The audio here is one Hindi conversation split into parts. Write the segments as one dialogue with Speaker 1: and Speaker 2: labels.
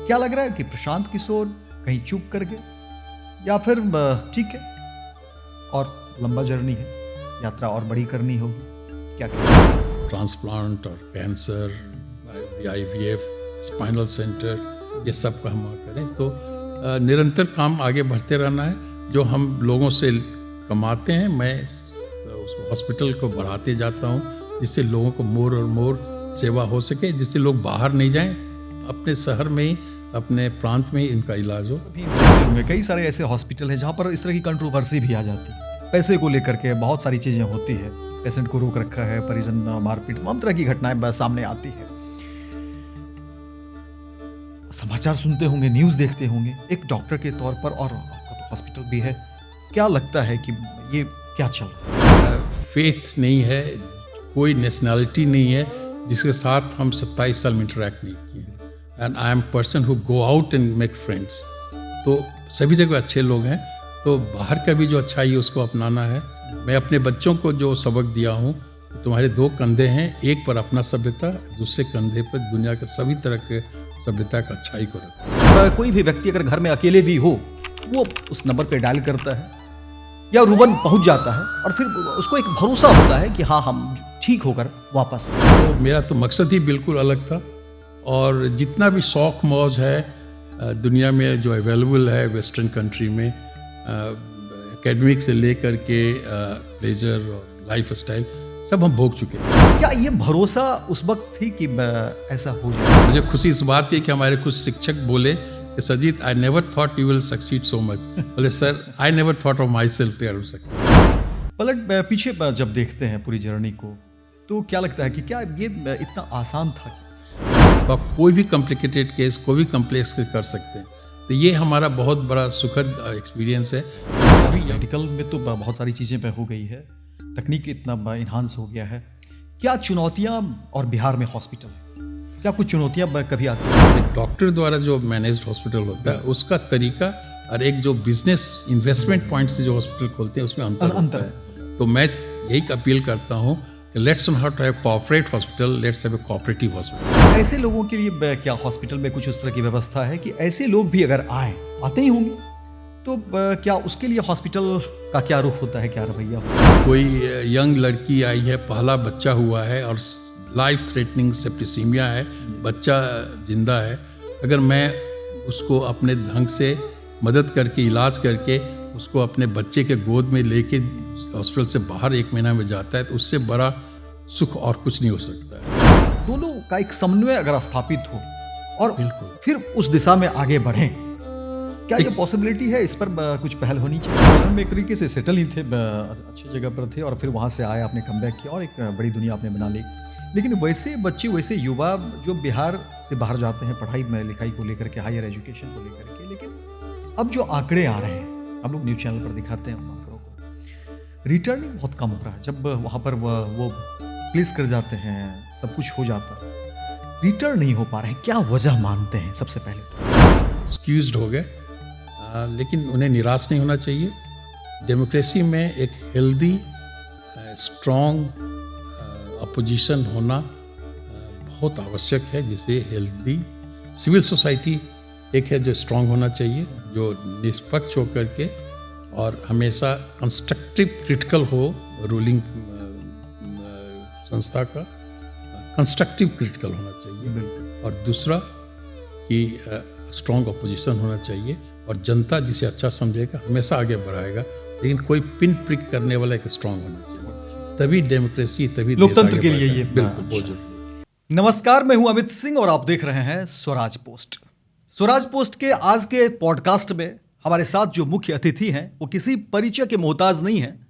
Speaker 1: क्या लग रहा है कि प्रशांत किशोर कहीं चूक कर गए, या फिर ठीक है और लंबा जर्नी है, यात्रा और बड़ी करनी होगी? क्या कहते?
Speaker 2: ट्रांसप्लांट और कैंसर, IVF, स्पाइनल सेंटर, ये सब का हम करें तो निरंतर काम आगे बढ़ते रहना है। जो हम लोगों से कमाते हैं मैं उसको हॉस्पिटल को बढ़ाते जाता हूँ, जिससे लोगों को मोर और मोर सेवा हो सके, जिससे लोग बाहर नहीं जाएं, अपने शहर में ही, अपने प्रांत में ही इनका इलाज हो।
Speaker 1: कई सारे ऐसे हॉस्पिटल हैं जहाँ पर इस तरह की कंट्रोवर्सी भी आ जाती है, पैसे को लेकर के बहुत सारी चीज़ें होती है, पेशेंट को रोक रखा है, परिजन मारपीट, तमाम तरह की घटनाएं सामने आती है। समाचार सुनते होंगे, न्यूज़ देखते होंगे एक डॉक्टर के तौर पर, और आपका तो हॉस्पिटल भी है, क्या लगता है कि ये क्या चल रहा है?
Speaker 2: फेथ नहीं है, कोई नेशनैलिटी नहीं है जिसके साथ हम 27 साल में इंटरेक्ट नहीं किए। And I am person who go out and make friends. तो सभी जगह अच्छे लोग हैं, तो बाहर का भी जो अच्छाई है उसको अपनाना है। मैं अपने बच्चों को जो सबक दिया हूँ, तुम्हारे 2 कंधे हैं, एक पर अपना सभ्यता, दूसरे कंधे पर दुनिया के सभी तरह के सभ्यता का अच्छाई को रखो।
Speaker 1: कोई भी व्यक्ति अगर घर में अकेले भी हो, वो उस नंबर पे डायल करता है या रूबन पहुंच जाता है, और फिर उसको एक भरोसा होता है कि हाँ हम ठीक होकर वापस।
Speaker 2: तो मेरा तो मकसद ही बिल्कुल अलग था, और जितना भी शौक मौज है दुनिया में जो अवेलेबल है वेस्टर्न कंट्री में, एकेडमिक से लेकर के प्लेजर और लाइफ स्टाइल, सब हम भोग चुके हैं।
Speaker 1: क्या ये भरोसा उस वक्त थी कि ऐसा हो जाए?
Speaker 2: मुझे खुशी इस बात है कि हमारे कुछ शिक्षक बोले कि Sajit, I never thought you will succeed so much. बोले sir, I never thought of my self that I will succeed.
Speaker 1: पलट पीछे जब देखते हैं पूरी जर्नी को, तो क्या लगता है कि क्या ये इतना आसान था?
Speaker 2: आप कोई भी कॉम्प्लिकेटेड केस, कोई भी कम्प्लेक्स कर सकते हैं, तो ये हमारा बहुत बड़ा सुखद एक्सपीरियंस है।
Speaker 1: सभी मेडिकल में तो बहुत सारी चीज़ें पे हो गई है, तकनीक इतना इन्हांस हो गया है, क्या चुनौतियाँ, और बिहार में हॉस्पिटल, क्या कुछ चुनौतियाँ कभी आती हैं?
Speaker 2: डॉक्टर द्वारा जो मैनेज्ड हॉस्पिटल होता है उसका तरीका, और एक जो बिजनेस इन्वेस्टमेंट पॉइंट से जो हॉस्पिटल खोलते हैं उसमें अंतर है। तो मैं यही अपील करता हूँ कि let's not have corporate hospital, let's have a cooperative hospital.
Speaker 1: ऐसे लोगों के लिए क्या हॉस्पिटल में कुछ उस तरह की व्यवस्था है कि ऐसे लोग भी अगर आते ही होंगे, तो क्या उसके लिए हॉस्पिटल का क्या रुख होता है, क्या रवैया होता है?
Speaker 2: कोई यंग लड़की आई है, पहला बच्चा हुआ है और लाइफ थ्रेटनिंग सेप्टिसीमिया है, बच्चा जिंदा है, अगर मैं उसको अपने ढंग से मदद करके, इलाज करके उसको अपने बच्चे के गोद में लेके हॉस्पिटल से बाहर 1 महीना में जाता है, तो उससे बड़ा सुख और कुछ नहीं हो सकता है।
Speaker 1: दोनों का एक समन्वय अगर स्थापित हो और
Speaker 2: बिल्कुल
Speaker 1: फिर उस दिशा में आगे बढ़ें, क्या ये पॉसिबिलिटी है? इस पर कुछ पहल होनी चाहिए। में एक तरीके से सेटल ही थे, अच्छी जगह पर थे, और फिर वहाँ से आए, आपने कमबैक किया और एक बड़ी दुनिया आपने बना ली। लेकिन वैसे बच्चे, वैसे युवा जो बिहार से बाहर जाते हैं पढ़ाई में, लिखाई को लेकर के, हायर एजुकेशन को लेकर के, लेकिन अब जो आंकड़े आ रहे हैं, हम लोग न्यूज़ चैनल पर दिखाते हैं आंकड़ों को, रिटर्निंग बहुत कम हो रहा है। जब वहाँ पर वो प्लेस कर जाते हैं, सब कुछ हो जाता है, रिटर्न नहीं हो पा रहे हैं। क्या वजह मानते हैं? सबसे पहले तो
Speaker 2: एक्सक्यूज्ड हो गए, लेकिन उन्हें निराश नहीं होना चाहिए। डेमोक्रेसी में एक हेल्दी, स्ट्रॉन्ग अपोजिशन होना बहुत आवश्यक है, जिसे हेल्दी सिविल सोसाइटी एक है जो स्ट्रॉन्ग होना चाहिए, जो निष्पक्ष होकर के और हमेशा कंस्ट्रक्टिव क्रिटिकल हो, रूलिंग संस्था का कंस्ट्रक्टिव क्रिटिकल होना चाहिए। और दूसरा कि स्ट्रॉन्ग अपोजिशन होना चाहिए, और जनता जिसे अच्छा समझेगा हमेशा आगे बढ़ाएगा, लेकिन कोई पिन प्रिक करने वाला एक स्ट्रॉन्ग होना चाहिए, तभी डेमोक्रेसी, तभी
Speaker 1: लोकतंत्र के लिए ये
Speaker 2: बिल्कुल बहुत जरूरी।
Speaker 1: नमस्कार, मैं हूं अमित सिंह और आप देख रहे हैं स्वराज पोस्ट। स्वराज पोस्ट के आज के पॉडकास्ट में हमारे साथ जो मुख्य अतिथि हैं वो किसी परिचय के मोहताज नहीं हैं।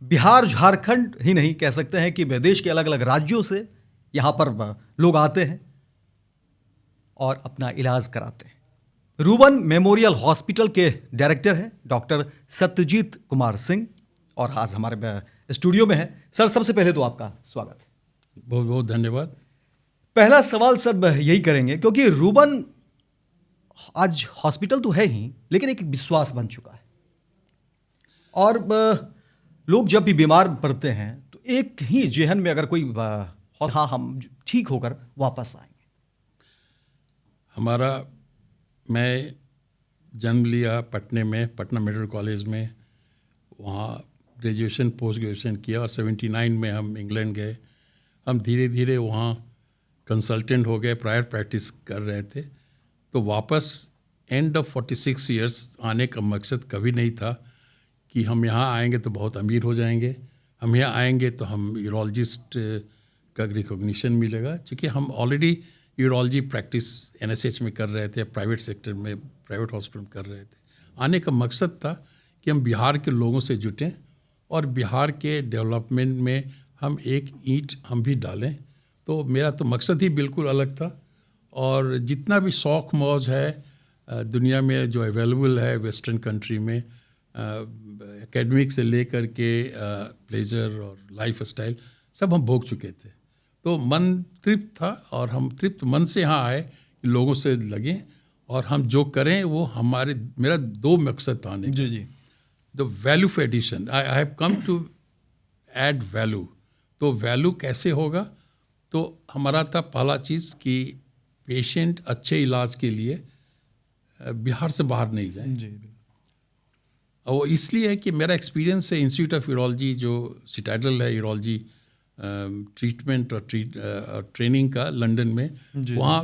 Speaker 1: बिहार, झारखंड ही नहीं, कह सकते हैं कि देश के अलग अलग राज्यों से यहाँ पर लोग आते हैं और अपना इलाज कराते हैं। रूबन मेमोरियल हॉस्पिटल के डायरेक्टर हैं डॉक्टर सत्यजीत कुमार सिंह, और आज हमारे स्टूडियो में है। सर, सबसे पहले तो आपका स्वागत है।
Speaker 2: बहुत बहुत धन्यवाद।
Speaker 1: पहला सवाल सब यही करेंगे, क्योंकि रूबन आज हॉस्पिटल तो है ही, लेकिन एक विश्वास बन चुका है, और लोग जब भी बीमार पड़ते हैं तो एक ही जेहन में अगर कोई हाँ हम ठीक होकर वापस आएंगे।
Speaker 2: मैं जन्म लिया पटने में, पटना मेडिकल कॉलेज में, वहाँ ग्रेजुएशन पोस्ट ग्रेजुएशन किया और 79 में हम इंग्लैंड गए। हम धीरे धीरे वहाँ कंसल्टेंट हो गए, प्राइवेट प्रैक्टिस कर रहे थे। तो वापस एंड ऑफ 46 ईयर्स आने का मकसद कभी नहीं था कि हम यहाँ आएंगे तो बहुत अमीर हो जाएंगे, हम यहाँ आएंगे तो हम यूरोलॉजिस्ट का रिकॉग्निशन मिलेगा, क्योंकि हम ऑलरेडी यूरोलॉजी प्रैक्टिस NSH में कर रहे थे, प्राइवेट सेक्टर में, प्राइवेट हॉस्पिटल में कर रहे थे। आने का मकसद था कि हम बिहार के लोगों से जुटें और बिहार के डेवलपमेंट में हम एक ईंट हम भी डालें। तो मेरा तो मकसद ही बिल्कुल अलग था। और जितना भी शौक़ मौज है दुनिया में जो अवेलेबल है वेस्टर्न कंट्री में, एकेडमिक से लेकर के प्लेजर और लाइफ स्टाइल सब हम भोग चुके थे। तो मन तृप्त था और हम तृप्त मन से यहाँ आए कि लोगों से लगें और हम जो करें वो मेरा 2 मकसद था आने का।
Speaker 1: जी।
Speaker 2: The value for addition, I have come to add value. तो वैल्यू कैसे होगा? तो हमारा था पहला चीज़ कि पेशेंट अच्छे इलाज के लिए बिहार से बाहर नहीं जाए।
Speaker 1: जी।
Speaker 2: और वो इसलिए है कि मेरा एक्सपीरियंस है इंस्टीट्यूट ऑफ यूरोलॉजी जो सिटाडल है यूरोलॉजी ट्रीटमेंट और ट्रेनिंग का लंदन में, वहाँ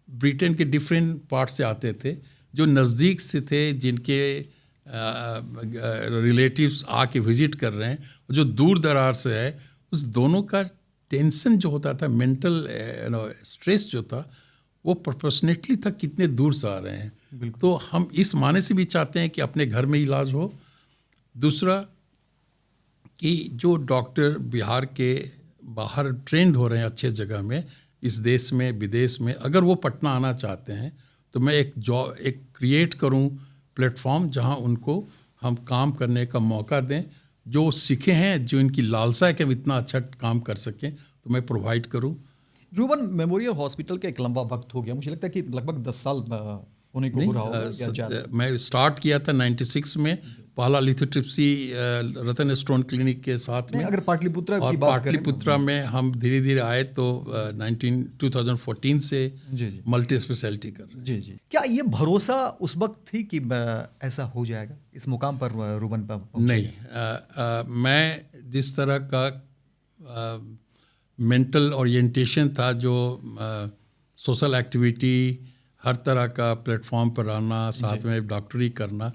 Speaker 2: ब्रिटेन के डिफरेंट पार्ट से आते थे, जो नज़दीक से थे, जिनके रिलेटिव्स आके विजिट कर रहे हैं, जो दूर दरार से है, उस दोनों का टेंशन जो होता था, मेंटल स्ट्रेस जो था, वो प्रोपोर्शनेटली था कितने दूर से आ रहे हैं। तो हम इस माने से भी चाहते हैं कि अपने घर में इलाज हो। दूसरा कि जो डॉक्टर बिहार के बाहर ट्रेंड हो रहे हैं अच्छे जगह में, इस देश में विदेश में, अगर वो पटना आना चाहते हैं तो मैं एक क्रिएट करूं प्लेटफॉर्म जहां उनको हम काम करने का मौका दें। जो सीखे हैं, जो इनकी लालसा है कि हम इतना अच्छा काम कर सकें, तो मैं प्रोवाइड करूं।
Speaker 1: रूबन मेमोरियल हॉस्पिटल का एक लंबा वक्त हो गया, मुझे लगता है कि लगभग 10 साल होने को हो रहा होगा।
Speaker 2: मैं स्टार्ट किया था 96 में, पहला लिथोट्रिप्सी रतन स्टोन क्लिनिक के साथ में।
Speaker 1: अगर पाटलिपुत्रा
Speaker 2: और
Speaker 1: की बात
Speaker 2: पाटलिपुत्रा में हम धीरे धीरे आए तो 2014 से मल्टी स्पेशलिटी कर रहे हैं।
Speaker 1: जी। क्या ये भरोसा उस वक्त थी कि ऐसा हो जाएगा इस मुकाम पर रूबन पर?
Speaker 2: नहीं, मैं जिस तरह का मेंटल ओरिएंटेशन था, जो सोशल एक्टिविटी, हर तरह का प्लेटफॉर्म पर आना, साथ में डॉक्टरी करना,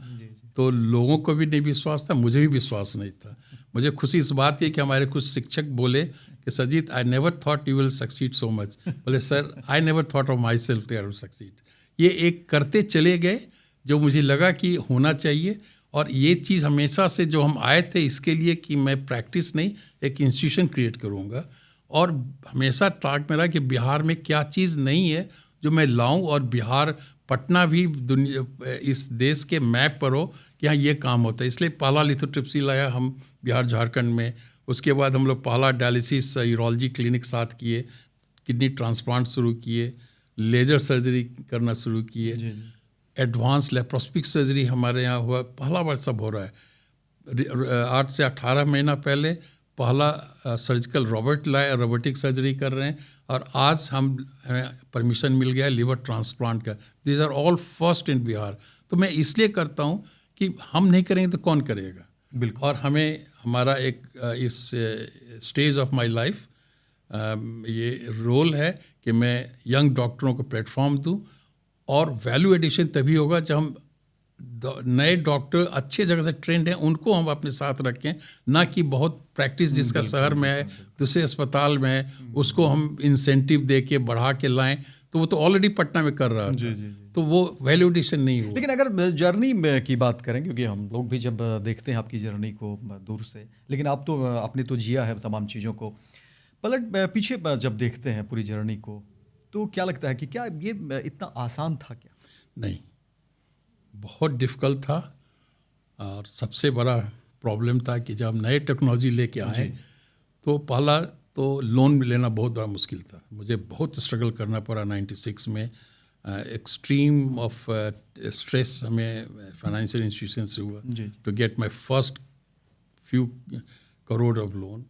Speaker 2: तो लोगों को भी नहीं विश्वास था, मुझे भी विश्वास नहीं था। मुझे खुशी इस बात है कि हमारे कुछ शिक्षक बोले कि Sajit, I never thought you will succeed so much. बोले sir, I never thought of my self to succeed. ये एक करते चले गए जो मुझे लगा कि होना चाहिए। और ये चीज़ हमेशा से जो हम आए थे इसके लिए कि मैं प्रैक्टिस नहीं, एक इंस्टीट्यूशन क्रिएट करूँगा। और हमेशा ताक मेरा कि बिहार में क्या चीज़ नहीं है जो मैं लाऊं, और बिहार, पटना भी दुनिया, इस देश के मैप पर हो कि हाँ ये काम होता है। इसलिए पहला लिथोट्रिप्सी लाया हम बिहार झारखंड में। उसके बाद हम लोग पहला डायलिसिस यूरोलॉजी क्लिनिक साथ किए, किडनी ट्रांसप्लांट शुरू किए, लेजर सर्जरी करना शुरू किए, एडवांस लेप्रोस्कोपिक सर्जरी हमारे यहाँ हुआ, पहला बार सब हो रहा है। 8 से 18 महीना पहले पहला सर्जिकल रोबोटिक सर्जरी कर रहे हैं, और आज हमें परमिशन मिल गया है लिवर ट्रांसप्लांट का। This are all first in Bihar. तो मैं इसलिए करता हूँ कि हम नहीं करेंगे तो कौन करेगा।
Speaker 1: बिल्कुल।
Speaker 2: और हमें हमारा एक इस स्टेज ऑफ माय लाइफ ये रोल है कि मैं यंग डॉक्टरों को प्लेटफॉर्म दूं, और वैल्यू एडिशन तभी होगा जब हम नए डॉक्टर अच्छे जगह से ट्रेंड हैं उनको हम अपने साथ रखें, ना कि बहुत प्रैक्टिस जिसका शहर में है, दूसरे अस्पताल में है, उसको हम इंसेंटिव दे के बढ़ा के लाएं। तो वो तो ऑलरेडी पटना में कर रहा था, तो वो वैल्यू एडिशन नहीं हुआ।
Speaker 1: लेकिन अगर जर्नी की बात करें, क्योंकि हम लोग भी जब देखते हैं आपकी जर्नी को दूर से, लेकिन आप तो आपने तो जिया है तमाम चीज़ों को, पलट पीछे जब देखते हैं पूरी जर्नी को, तो क्या लगता है कि क्या ये इतना आसान था? क्या
Speaker 2: नहीं, बहुत डिफ़िकल्ट था। और सबसे बड़ा प्रॉब्लम था कि जब नए टेक्नोलॉजी लेके आए तो पहला तो लोन लेना बहुत बड़ा मुश्किल था। मुझे बहुत स्ट्रगल करना पड़ा 96 में। एक्सट्रीम ऑफ स्ट्रेस हमें फाइनेंशियल इंस्टीट्यूशन से हुआ to get my first few crore of loan.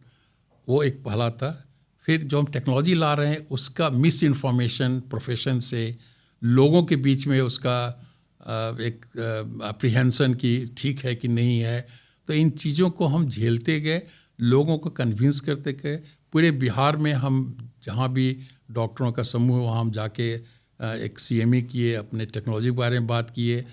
Speaker 2: वो एक पहला था। फिर जो हम टेक्नोलॉजी ला रहे हैं उसका मिस इन्फॉर्मेशन प्रोफेशन से, लोगों के बीच में उसका एक अप्रीहेंशन कि ठीक है कि नहीं है। तो इन चीज़ों को हम झेलते गए, लोगों को कन्विंस करते गए। पूरे बिहार में हम जहाँ भी डॉक्टरों का समूह, वहाँ हम जाके एक CME किए, अपने टेक्नोलॉजी के बारे में बात किए,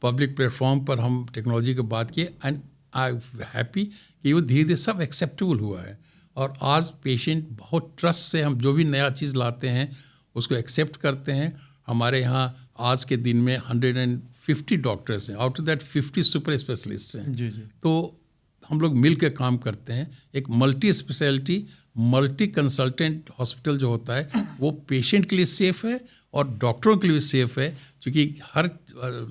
Speaker 2: पब्लिक प्लेटफॉर्म पर हम टेक्नोलॉजी की बात किए। एंड आई हैप्पी कि वो धीरे धीरे सब एक्सेप्टेबल हुआ है। और आज पेशेंट बहुत ट्रस्ट से हम जो भी नया चीज़ लाते हैं उसको एक्सेप्ट करते हैं। हमारे यहाँ आज के दिन में 150 डॉक्टर्स हैं, out of that 50 super specialist हैं।
Speaker 1: जी जी।
Speaker 2: तो हम लोग मिल के काम करते हैं। एक multi speciality, multi consultant hospital जो होता है वो पेशेंट के लिए सेफ़ है और डॉक्टरों के लिए भी सेफ़ है, क्योंकि हर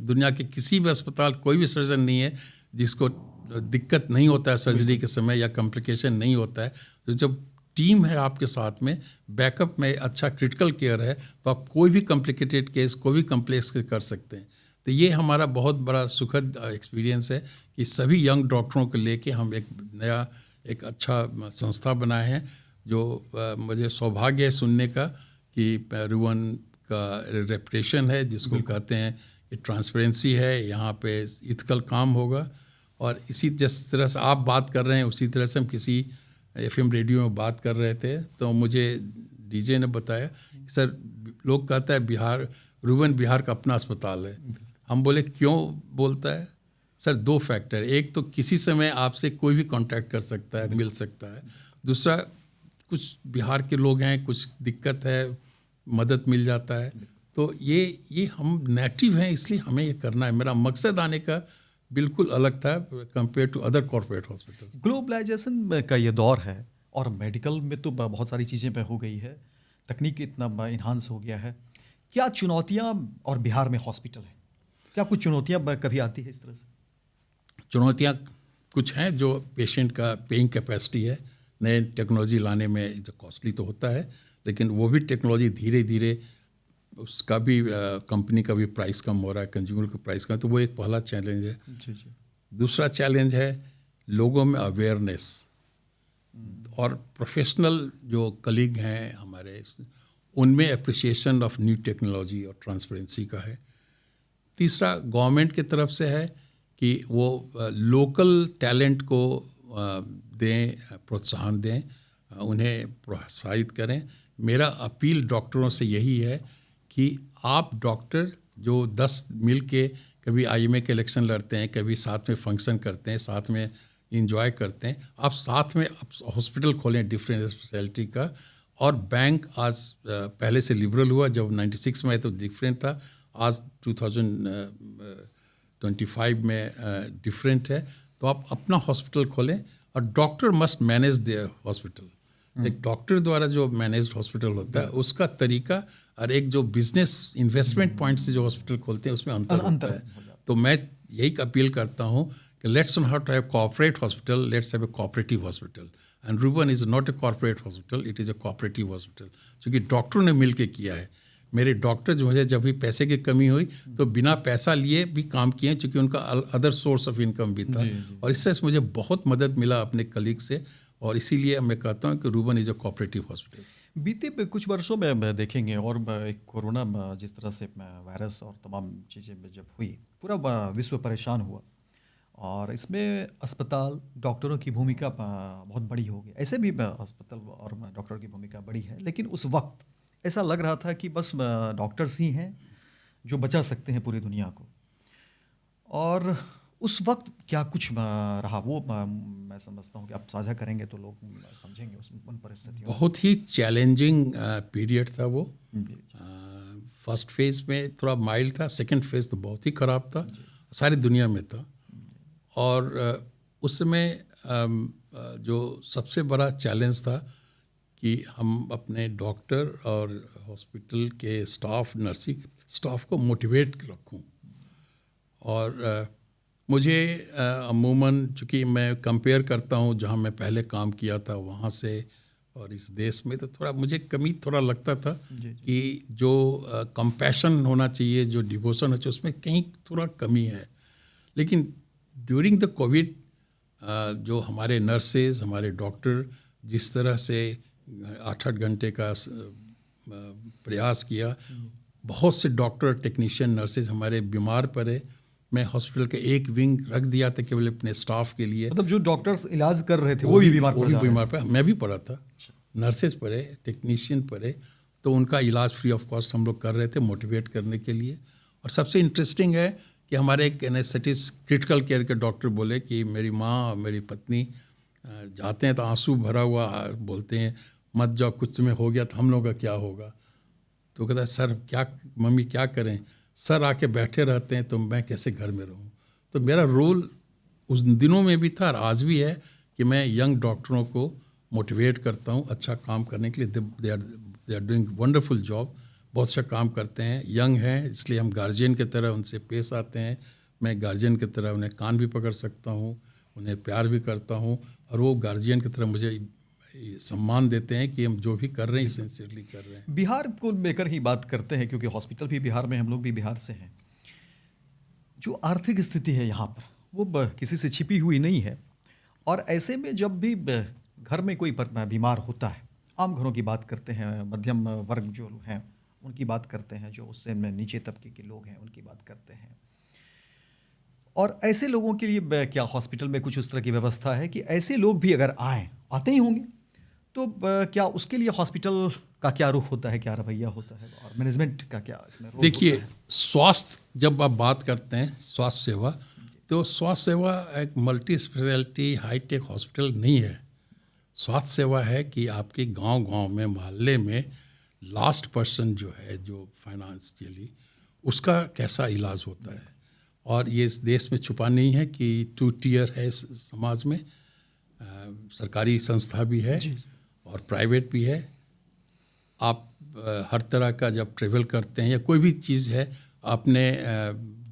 Speaker 2: दुनिया के किसी भी अस्पताल कोई भी सर्जन नहीं है जिसको दिक्कत नहीं होता है सर्जरी के समय या कॉम्प्लिकेशन नहीं होता है। तो जब टीम है आपके साथ में, बैकअप में अच्छा क्रिटिकल केयर है, तो आप कोई भी कॉम्प्लिकेटेड केस, कोई भी कम्प्लेक्स केस कर सकते हैं। तो ये हमारा बहुत बड़ा सुखद एक्सपीरियंस है कि सभी यंग डॉक्टरों को लेके हम एक नया एक अच्छा संस्था बनाए हैं। जो मुझे सौभाग्य है सुनने का कि रुवन का रेपुटेशन है, जिसको कहते हैं कि ट्रांसपेरेंसी है, यहाँ पे इथिकल काम होगा। और इसी जिस तरह से आप बात कर रहे हैं उसी तरह से हम किसी FM रेडियो में बात कर रहे थे, तो मुझे DJ ने बताया कि सर लोग कहता है बिहार, रुवन बिहार का अपना अस्पताल है। हम बोले क्यों बोलता है? सर 2 फैक्टर, एक तो किसी समय आपसे कोई भी कांटेक्ट कर सकता है, मिल सकता है। दूसरा, कुछ बिहार के लोग हैं, कुछ दिक्कत है, मदद मिल जाता है। तो ये हम नेटिव हैं, इसलिए हमें ये करना है। मेरा मकसद आने का बिल्कुल अलग था compare to other corporate hospital.
Speaker 1: Globalisation का ये दौर है और मेडिकल में तो बहुत सारी चीज़ें पे हो गई है, तकनीक इतना इन्हांस हो गया है। क्या चुनौतियाँ और बिहार में हॉस्पिटल है, क्या कुछ चुनौतियाँ कभी आती है इस तरह से?
Speaker 2: चुनौतियाँ कुछ हैं, जो पेशेंट का पेइंग कैपेसिटी है, नए टेक्नोलॉजी लाने में जो कॉस्टली तो होता है, लेकिन वो भी टेक्नोलॉजी धीरे धीरे उसका भी कंपनी का भी प्राइस कम हो रहा है, कंज्यूमर का प्राइस कम, तो वो एक पहला चैलेंज है।
Speaker 1: जी जी।
Speaker 2: दूसरा चैलेंज है लोगों में अवेयरनेस, और प्रोफेशनल जो कलीग हैं हमारे, उनमें अप्रिसिएशन ऑफ न्यू टेक्नोलॉजी और ट्रांसपेरेंसी का है। तीसरा गवर्नमेंट की तरफ से है कि वो लोकल टैलेंट को दें, प्रोत्साहन दें, उन्हें प्रोत्साहित करें। मेरा अपील डॉक्टरों से यही है कि आप डॉक्टर जो 10 मिल के कभी IMA के इलेक्शन लड़ते हैं, कभी साथ में फंक्शन करते हैं, साथ में इंजॉय करते हैं, आप साथ में हॉस्पिटल खोलें डिफरेंट स्पेशलिटी का। और बैंक आज पहले से लिबरल हुआ, जब 96 में तो डिफरेंट था, आज 2025 में डिफरेंट है। तो आप अपना हॉस्पिटल खोलें और doctor must manage the hospital. एक डॉक्टर द्वारा जो मैनेज्ड हॉस्पिटल होता है उसका तरीका और एक जो बिजनेस इन्वेस्टमेंट पॉइंट से जो हॉस्पिटल खोलते हैं उसमें अंतर होता है। तो मैं यही अपील करता हूँ कि let's not have corporate hospital, let's have a cooperative hospital. And Ruwan is not a corporate hospital, it is a cooperative hospital, क्योंकि डॉक्टरों ने मिल के किया है। मेरे डॉक्टर जो है, जब भी पैसे की कमी हुई तो बिना पैसा लिए भी काम किए, क्योंकि उनका अदर सोर्स ऑफ इनकम भी था। और इससे मुझे बहुत मदद मिला अपने कलीग से, और इसीलिए मैं कहता हूँ कि Ruwan is a cooperative hospital.
Speaker 1: बीते कुछ वर्षों में देखेंगे, और एक कोरोना जिस तरह से वायरस और तमाम चीज़ें जब हुई, पूरा विश्व परेशान हुआ, और इसमें अस्पताल, डॉक्टरों की भूमिका बहुत बड़ी हो गई। ऐसे भी अस्पताल और डॉक्टर की भूमिका बड़ी है, लेकिन उस वक्त ऐसा लग रहा था कि बस डॉक्टर्स ही हैं जो बचा सकते हैं पूरी दुनिया को। और उस वक्त क्या कुछ रहा, वो मैं समझता हूँ कि आप साझा करेंगे तो लोग समझेंगे उन परिस्थितियों।
Speaker 2: बहुत ही चैलेंजिंग पीरियड था वो। फर्स्ट फेज़ में थोड़ा माइल्ड था, सेकंड फेज़ तो बहुत ही ख़राब था, सारी दुनिया में था। और उस समय जो सबसे बड़ा चैलेंज था कि हम अपने डॉक्टर और हॉस्पिटल के स्टाफ, नर्सिंग स्टाफ को मोटिवेट रखूं। और मुझे अमूमन, चूँकि मैं कंपेयर करता हूँ जहाँ मैं पहले काम किया था वहाँ से और इस देश में, तो थोड़ा मुझे कमी थोड़ा लगता था कि जो कंपैशन होना चाहिए, जो डिवोशन होना चाहिए, उसमें कहीं थोड़ा कमी है। लेकिन ड्यूरिंग द कोविड जो हमारे नर्सेज, हमारे डॉक्टर जिस तरह से 8-8 घंटे का प्रयास किया, बहुत से डॉक्टर, टेक्नीशियन, नर्सेज हमारे बीमार पड़े। मैं हॉस्पिटल के एक विंग रख दिया था केवल अपने स्टाफ के लिए।
Speaker 1: मतलब जो डॉक्टर्स इलाज कर रहे थे वो भी बीमार पड़ जा रहे
Speaker 2: बीमार पड़ा, मैं भी पड़ा था। नर्सेज पड़े, टेक्नीशियन पड़े, तो उनका इलाज फ्री ऑफ कॉस्ट हम लोग कर रहे थे मोटिवेट करने के लिए। और सबसे इंटरेस्टिंग है कि हमारे एक एनेस्थेटिस्ट क्रिटिकल केयर के डॉक्टर बोले कि मेरी माँ और मेरी पत्नी जाते हैं तो आंसू भरा हुआ बोलते हैं, मत जाओ, कुछ तुम्हें हो गया तो हम लोगों का क्या होगा। तो कहता है सर क्या, मम्मी क्या करें, सर आके बैठे रहते हैं तो मैं कैसे घर में रहूं। तो मेरा रोल उस दिनों में भी था और आज भी है कि मैं यंग डॉक्टरों को मोटिवेट करता हूं अच्छा काम करने के लिए। They are doing wonderful job, बहुत अच्छा काम करते हैं, यंग हैं, इसलिए हम गार्जियन की तरह उनसे पेश आते हैं। मैं गार्जियन की तरह उन्हें कान भी पकड़ सकता हूं, उन्हें प्यार भी करता हूं, और वो गार्जियन की तरह मुझे सम्मान देते हैं कि हम जो भी कर रहे हैं सिंसियरली कर रहे हैं।
Speaker 1: बिहार को लेकर ही बात करते हैं क्योंकि हॉस्पिटल भी बिहार में, हम लोग भी बिहार से हैं। जो आर्थिक स्थिति है यहाँ पर वो किसी से छिपी हुई नहीं है, और ऐसे में जब भी घर में कोई बीमार होता है, आम घरों की बात करते हैं, मध्यम वर्ग जो हैं उनकी बात करते हैं, जो उससे नीचे तबके के लोग हैं उनकी बात करते हैं, और ऐसे लोगों के लिए क्या हॉस्पिटल में कुछ उस तरह की व्यवस्था है कि ऐसे लोग भी अगर आते ही होंगे तो क्या उसके लिए हॉस्पिटल का क्या रुख होता है, क्या रवैया होता है, और मैनेजमेंट का क्या इसमें रोल
Speaker 2: देखिए,
Speaker 1: होता है?
Speaker 2: स्वास्थ्य जब आप बात करते हैं स्वास्थ्य सेवा, तो स्वास्थ्य सेवा एक मल्टी स्पेशलिटी हाईटेक हॉस्पिटल नहीं है। स्वास्थ्य सेवा है कि आपके गांव-गांव में, मोहल्ले में लास्ट पर्सन जो है, जो फाइनेंशियली, उसका कैसा इलाज होता है। और ये इस देश में छुपा नहीं है कि 2 टियर है इस समाज में, सरकारी संस्था भी है और प्राइवेट भी है। आप हर तरह का जब ट्रेवल करते हैं या कोई भी चीज़ है, आपने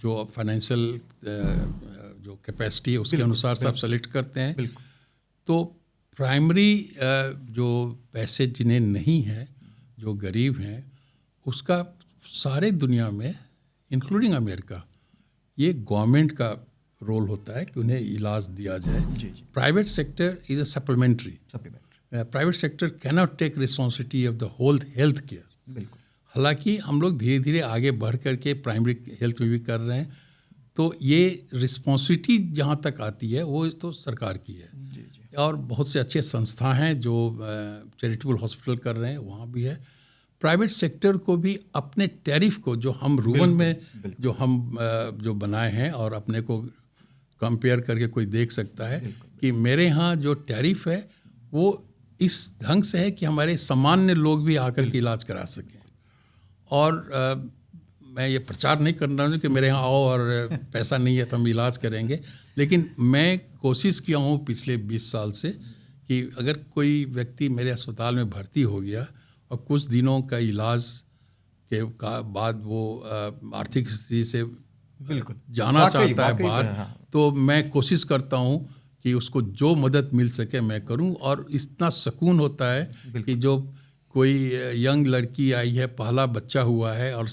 Speaker 2: जो फाइनेंशियल जो कैपेसिटी है उसके अनुसार से आप सेलेक्ट करते हैं। तो प्राइमरी जो पैसे जिन्हें नहीं है, जो गरीब हैं, उसका सारे दुनिया में इंक्लूडिंग अमेरिका, ये गवर्नमेंट का रोल होता है कि उन्हें इलाज दिया जाए। Private sector is a supplementary. Private sector cannot take responsibility of the whole health care. हालांकि हम लोग धीरे धीरे आगे बढ़ करके प्राइमरी हेल्थ में भी कर रहे हैं, तो ये रिस्पॉन्सिबिलिटी जहाँ तक आती है वो तो सरकार की है। और बहुत से अच्छे संस्था हैं जो चैरिटेबल हॉस्पिटल कर रहे हैं, वहाँ भी है। प्राइवेट सेक्टर को भी अपने टैरिफ को, जो हम रूबन में जो हम जो बनाए हैं, और अपने को कंपेयर करके कोई देख सकता है कि मेरे यहाँ जो टैरिफ है वो इस ढंग से है कि हमारे सामान्य लोग भी आकर के इलाज करा सकें। और मैं ये प्रचार नहीं कर रहा हूँ कि मेरे यहाँ आओ और पैसा नहीं है तो हम इलाज करेंगे, लेकिन मैं कोशिश किया हूँ पिछले 20 साल से कि अगर कोई व्यक्ति मेरे अस्पताल में भर्ती हो गया और कुछ दिनों का इलाज के बाद वो आर्थिक स्थिति से जाना चाहता है बाहर, तो मैं कोशिश करता हूँ कि उसको जो मदद मिल सके मैं करूं। और इतना सुकून होता है कि जो कोई यंग लड़की आई है, पहला बच्चा हुआ है और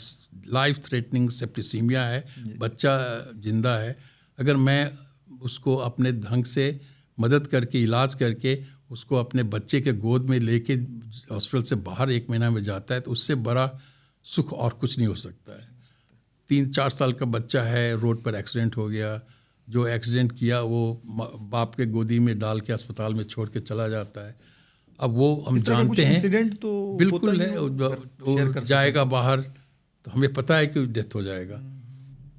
Speaker 2: लाइफ थ्रेटनिंग सेप्टिसीमिया है, बच्चा जिंदा है, अगर मैं उसको अपने ढंग से मदद करके इलाज करके उसको अपने बच्चे के गोद में लेके हॉस्पिटल से बाहर 1 महीना में जाता है, तो उससे बड़ा सुख और कुछ नहीं हो सकता है। 3-4 साल का बच्चा है, रोड पर एक्सीडेंट हो गया, जो एक्सीडेंट किया वो बाप के गोदी में डाल के अस्पताल में छोड़ के चला जाता है। अब वो हम जानते हैं
Speaker 1: इंसिडेंट तो
Speaker 2: बिल्कुल है, वो जाएगा बाहर तो हमें पता है कि डेथ हो जाएगा,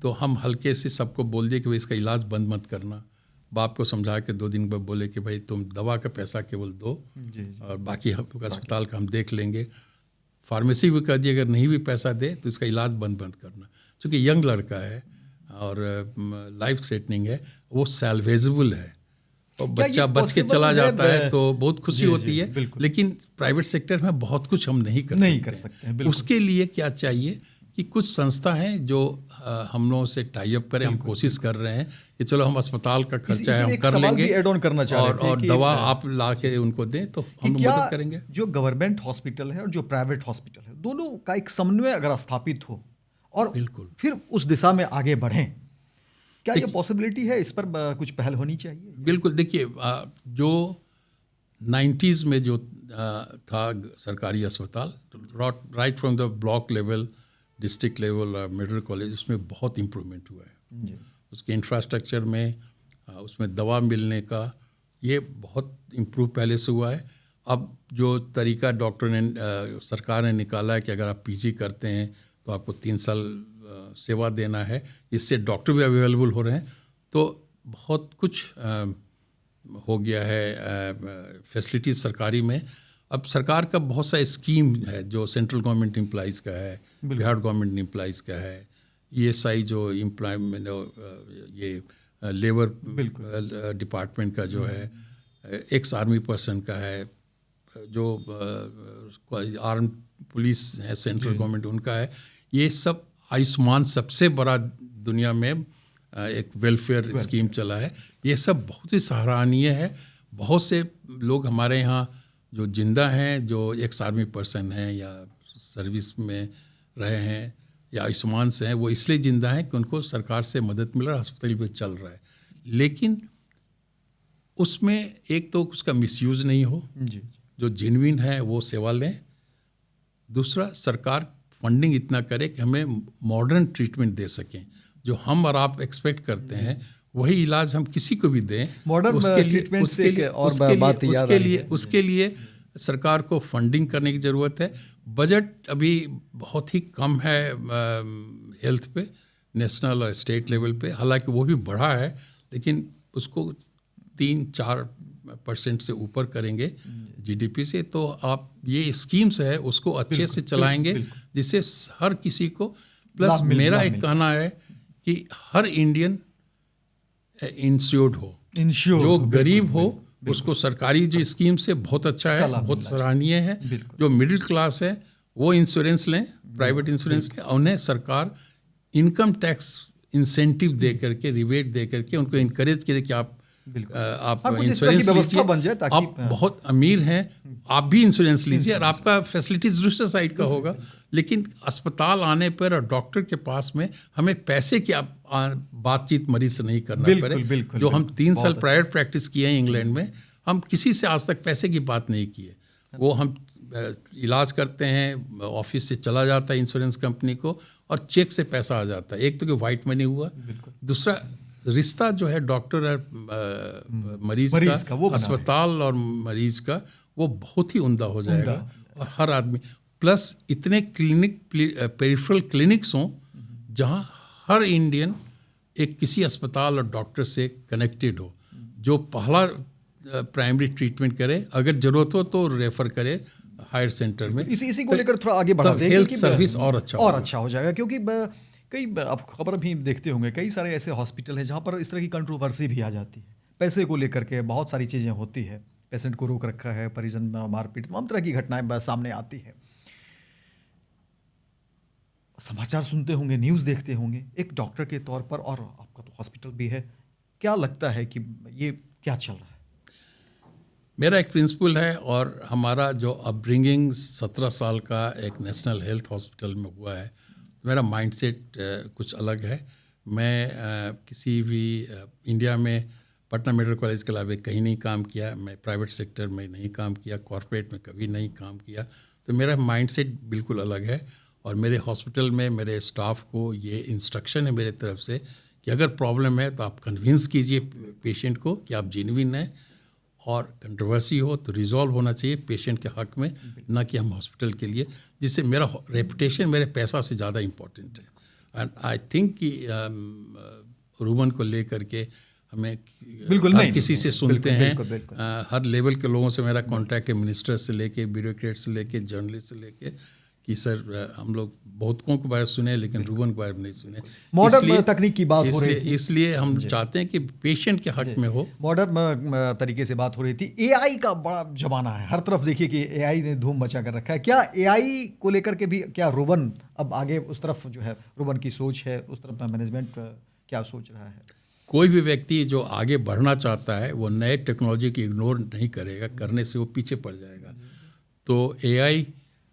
Speaker 2: तो हम हल्के से सबको बोल दिए कि भाई इसका इलाज बंद मत करना। बाप को समझा के 2 दिन बाद बोले कि भाई तुम दवा का पैसा केवल दो और बाकी अस्पताल का हम देख लेंगे। फार्मेसी भी कर दिए, अगर नहीं भी पैसा दे तो इसका इलाज बंद करना, क्योंकि यंग लड़का है और लाइफ थ्रेटनिंग है, वो सैल्वेजेबल है और बच्चा बच के चला जाता है तो बहुत खुशी होती है। लेकिन प्राइवेट सेक्टर में बहुत कुछ हम नहीं कर सकते। उसके लिए क्या चाहिए कि कुछ संस्था हैं जो हम लोगों से टाई अप करें। हम कोशिश कर रहे हैं कि चलो हम अस्पताल का खर्चा है हम कर लेंगे और दवा आप ला के उनको दें तो हम मदद करेंगे।
Speaker 1: जो गवर्नमेंट हॉस्पिटल है और जो प्राइवेट हॉस्पिटल है, दोनों का एक समन्वय अगर स्थापित हो और फिर उस दिशा में आगे बढ़ें, क्या ये पॉसिबिलिटी है? इस पर कुछ पहल होनी चाहिए।
Speaker 2: बिल्कुल। देखिए, जो 90s में जो था सरकारी अस्पताल, right from the block level, district level और मेडिकल कॉलेज, उसमें बहुत इम्प्रूवमेंट हुआ है
Speaker 1: जी।
Speaker 2: उसके इंफ्रास्ट्रक्चर में, उसमें दवा मिलने का, ये बहुत इम्प्रूव पहले से हुआ है। अब जो तरीका डॉक्टर ने सरकार ने निकाला है कि अगर आप पीजी करते हैं तो आपको 3 साल सेवा देना है, इससे डॉक्टर भी अवेलेबल हो रहे हैं, तो बहुत कुछ हो गया है फैसिलिटीज सरकारी में। अब सरकार का बहुत सा स्कीम है जो सेंट्रल गवर्नमेंट एम्प्लॉइज़ का है, बिहार गवर्नमेंट एम्प्लॉइज़ का है, ESI जो एम्प्लॉयमेंट ये लेबर डिपार्टमेंट का जो है, एक्स आर्मी पर्सन का है, जो आर्म पुलिस है सेंट्रल गवर्नमेंट उनका है, ये सब आयुष्मान सबसे बड़ा दुनिया में एक वेलफेयर स्कीम चला है। ये सब बहुत ही सराहनीय है। बहुत से लोग हमारे यहाँ जो जिंदा हैं, जो एक्स आर्मी पर्सन हैं या सर्विस में रहे हैं या आयुष्मान से हैं, वो इसलिए जिंदा हैं कि उनको सरकार से मदद मिल रहा है, अस्पताल भी चल रहा है। लेकिन उसमें एक तो उसका मिसयूज़ नहीं हो,
Speaker 1: जी,
Speaker 2: जो जेन्युइन है वो सेवा लें। दूसरा, सरकार फंडिंग इतना करे कि हमें मॉडर्न ट्रीटमेंट दे सकें, जो हम और आप एक्सपेक्ट करते हैं वही इलाज हम किसी को भी दें।
Speaker 1: मॉडर्न ट्रीटमेंट से
Speaker 2: उसके लिए सरकार को फंडिंग करने की ज़रूरत है। बजट अभी बहुत ही कम है हेल्थ पे, नेशनल और स्टेट लेवल पे, हालांकि वो भी बढ़ा है, लेकिन उसको 3-4% से ऊपर करेंगे GDP से, तो आप ये स्कीम्स है उसको अच्छे से चलाएंगे जिससे हर किसी को। प्लस मेरा एक कहना है कि हर इंडियन इंश्योर्ड हो, जो गरीब हो उसको सरकारी जो स्कीम से बहुत अच्छा है, बहुत सराहनीय है। जो मिडिल क्लास है वो इंश्योरेंस लें, प्राइवेट इंश्योरेंस लें, उन्हें सरकार इनकम टैक्स इंसेंटिव दे करके, रिबेट दे करके उनको इंकरेज करे कि आप इंश्योरेंस लीजिए। आप बहुत अमीर हैं, आप भी इंश्योरेंस लीजिए और आपका फैसिलिटीज दूसरे साइड का होगा। लेकिन अस्पताल आने पर और डॉक्टर के पास में हमें पैसे की बातचीत मरीज से नहीं करना पड़े। जो हम 3 साल प्राइवेट प्रैक्टिस किए हैं इंग्लैंड में, हम किसी से आज तक पैसे की बात नहीं की है। वो हम इलाज करते हैं, ऑफिस से चला जाता है इंश्योरेंस कंपनी को और चेक से पैसा आ जाता है। एक तो कि वाइट मनी हुआ, दूसरा रिश्ता जो है डॉक्टर और मरीज का अस्पताल और मरीज का, वो बहुत ही उम्दा हो जाएगा। और हर आदमी, प्लस इतने क्लिनिक, पेरिफेरल क्लिनिक्स हों जहां हर इंडियन एक किसी अस्पताल और डॉक्टर से कनेक्टेड हो, जो पहला प्राइमरी ट्रीटमेंट करे, अगर जरूरत हो तो रेफर करे हायर सेंटर में।
Speaker 1: इसी को लेकर थोड़ा आगे बढ़ा दें,
Speaker 2: हेल्थ सर्विस और
Speaker 1: अच्छा हो जाएगा। क्योंकि कई, आप खबर भी देखते होंगे, कई सारे ऐसे हॉस्पिटल हैं जहाँ पर इस तरह की कंट्रोवर्सी भी आ जाती है, पैसे को लेकर के बहुत सारी चीज़ें होती है, पेशेंट को रोक रखा है, परिजन मारपीट, तमाम तरह की घटनाएं सामने आती है। समाचार सुनते होंगे, न्यूज़ देखते होंगे, एक डॉक्टर के तौर पर, और आपका तो हॉस्पिटल भी है, क्या लगता है कि ये क्या चल रहा है?
Speaker 2: मेरा एक प्रिंसिपल है और हमारा जो अपब्रिंगिंग 17 साल का एक नेशनल हेल्थ हॉस्पिटल में हुआ है, मेरा माइंडसेट कुछ अलग है। मैं किसी भी इंडिया में पटना मेडिकल कॉलेज के अलावा कहीं नहीं काम किया, मैं प्राइवेट सेक्टर में नहीं काम किया, कॉरपोरेट में कभी नहीं काम किया, तो मेरा माइंडसेट बिल्कुल अलग है। और मेरे हॉस्पिटल में मेरे स्टाफ को ये इंस्ट्रक्शन है मेरे तरफ से कि अगर प्रॉब्लम है तो आप कन्विंस कीजिए पेशेंट को कि आप जेन्युइन हैं, और कंट्रोवर्सी हो तो रिजॉल्व होना चाहिए पेशेंट के हक में, ना कि हम हॉस्पिटल के लिए, जिससे मेरा रेपुटेशन मेरे पैसा से ज़्यादा इम्पोर्टेंट है। एंड आई थिंक कि रूबन को लेकर के हमें
Speaker 1: बिल्कुल
Speaker 2: हर किसी से सुनते हैं, हर लेवल के लोगों से मेरा कांटेक्ट है, मिनिस्टर से लेके, ब्यूरोक्रेट से लेके, जर्नलिस्ट से लेके, कि सर हम लोग बहुत को बारे सुने लेकिन रूबन के बारे में नहीं सुने।
Speaker 1: मॉडर्न तकनीक की बात हो रही थी,
Speaker 2: इसलिए हम चाहते हैं कि पेशेंट के हक में हो।
Speaker 1: मॉडर्न तरीके से बात हो रही थी। AI का बड़ा जमाना है, हर तरफ देखिए कि AI ने धूम मचा कर रखा है। क्या AI को लेकर के भी, क्या रूबन अब आगे उस तरफ जो है, रूबन की सोच है उस तरफ, मैनेजमेंट क्या सोच रहा है?
Speaker 2: कोई भी व्यक्ति जो आगे बढ़ना चाहता है वो नए टेक्नोलॉजी की इग्नोर नहीं करेगा, करने से वो पीछे पड़ जाएगा। तो AI